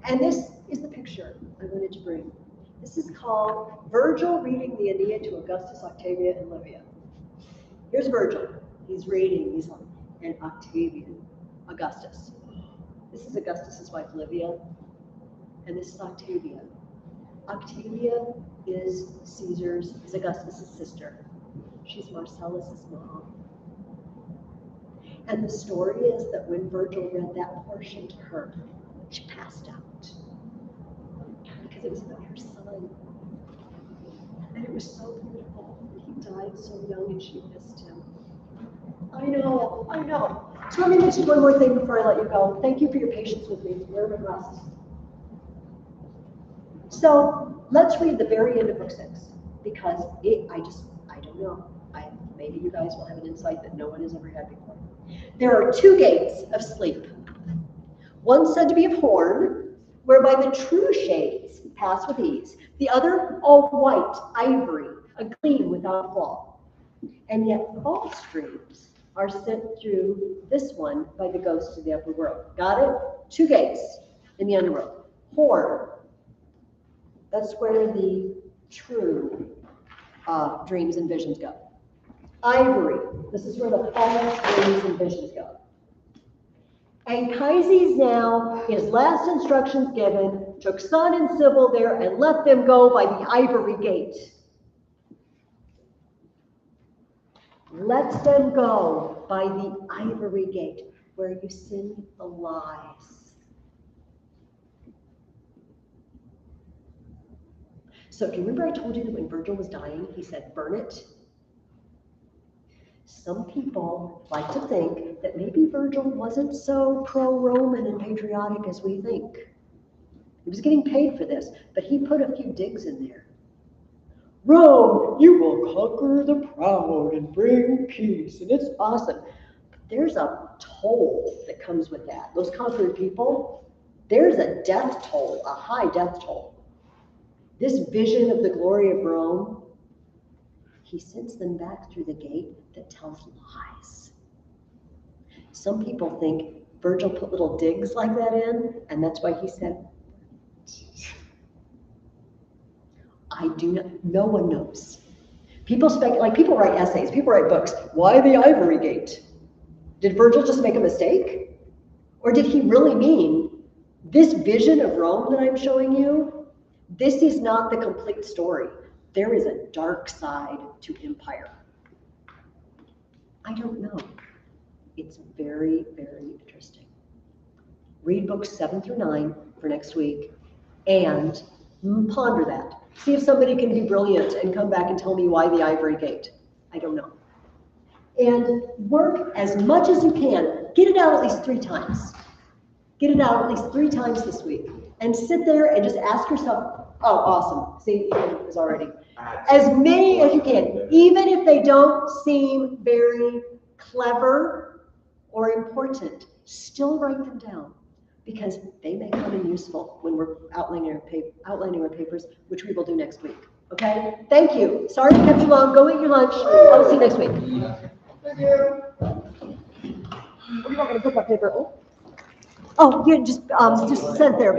And this is the picture I wanted to bring. This is called Virgil reading the Aeneid to Augustus, Octavia, and Livia. Here's Virgil. He's reading, he's like, and Octavian, Augustus. This is Augustus's wife, Livia, and this is Octavia. Octavia is Augustus's sister. She's Marcellus's mom. And the story is that when Virgil read that portion to her, she passed out. Because it was about her son. And it was so beautiful. He died so young and she missed him. I know. So let me mention one more thing before I let you go. Thank you for your patience with me. Where are my glasses? So let's read the very end of book 6, because I don't know. Maybe you guys will have an insight that no one has ever had before. There are 2 gates of sleep. One said to be of horn, whereby the true shades pass with ease. The other, all white, ivory, a gleam without flaw. And yet all streams are sent through this one by the ghosts of the upper world. Got it? 2 gates in the underworld. Horn, that's where the true dreams and visions go. Ivory, this is where the false dreams and visions go. Anchises now, his last instructions given, took Son and Sybil there and let them go by the ivory gate. Let them go by the ivory gate, where you sing the lies. So do you remember I told you that when Virgil was dying, he said, burn it? Some people like to think that maybe Virgil wasn't so pro-Roman and patriotic as we think. He was getting paid for this, but he put a few digs in there. Rome, you will conquer the proud and bring peace, and it's awesome. But there's a toll that comes with that. Those conquered people, there's a death toll, a high death toll. This vision of the glory of Rome, he sends them back through the gate that tells lies. Some people think Virgil put little digs like that in, and that's why he said, I do not, no one knows. People speculate, like people write essays, people write books. Why the ivory gate? Did Virgil just make a mistake? Or did he really mean this vision of Rome that I'm showing you? This is not the complete story. There is a dark side to empire. I don't know. It's very, very interesting. Read books 7 through 9 for next week and ponder that. See if somebody can be brilliant and come back and tell me why the ivory gate. I don't know. And work as much as you can. Get it out at least 3 times. Get it out at least 3 times this week. And sit there and just ask yourself, oh, awesome. See, Ian is already. As many as you can. Even if they don't seem very clever or important, still write them down. Because they may come in useful when we're outlining our papers, which we will do next week. Okay? Thank you. Sorry to kept you long. Go eat your lunch. I'll see you next week. Thank you. What do you want me to put that paper? Oh, yeah, just send there.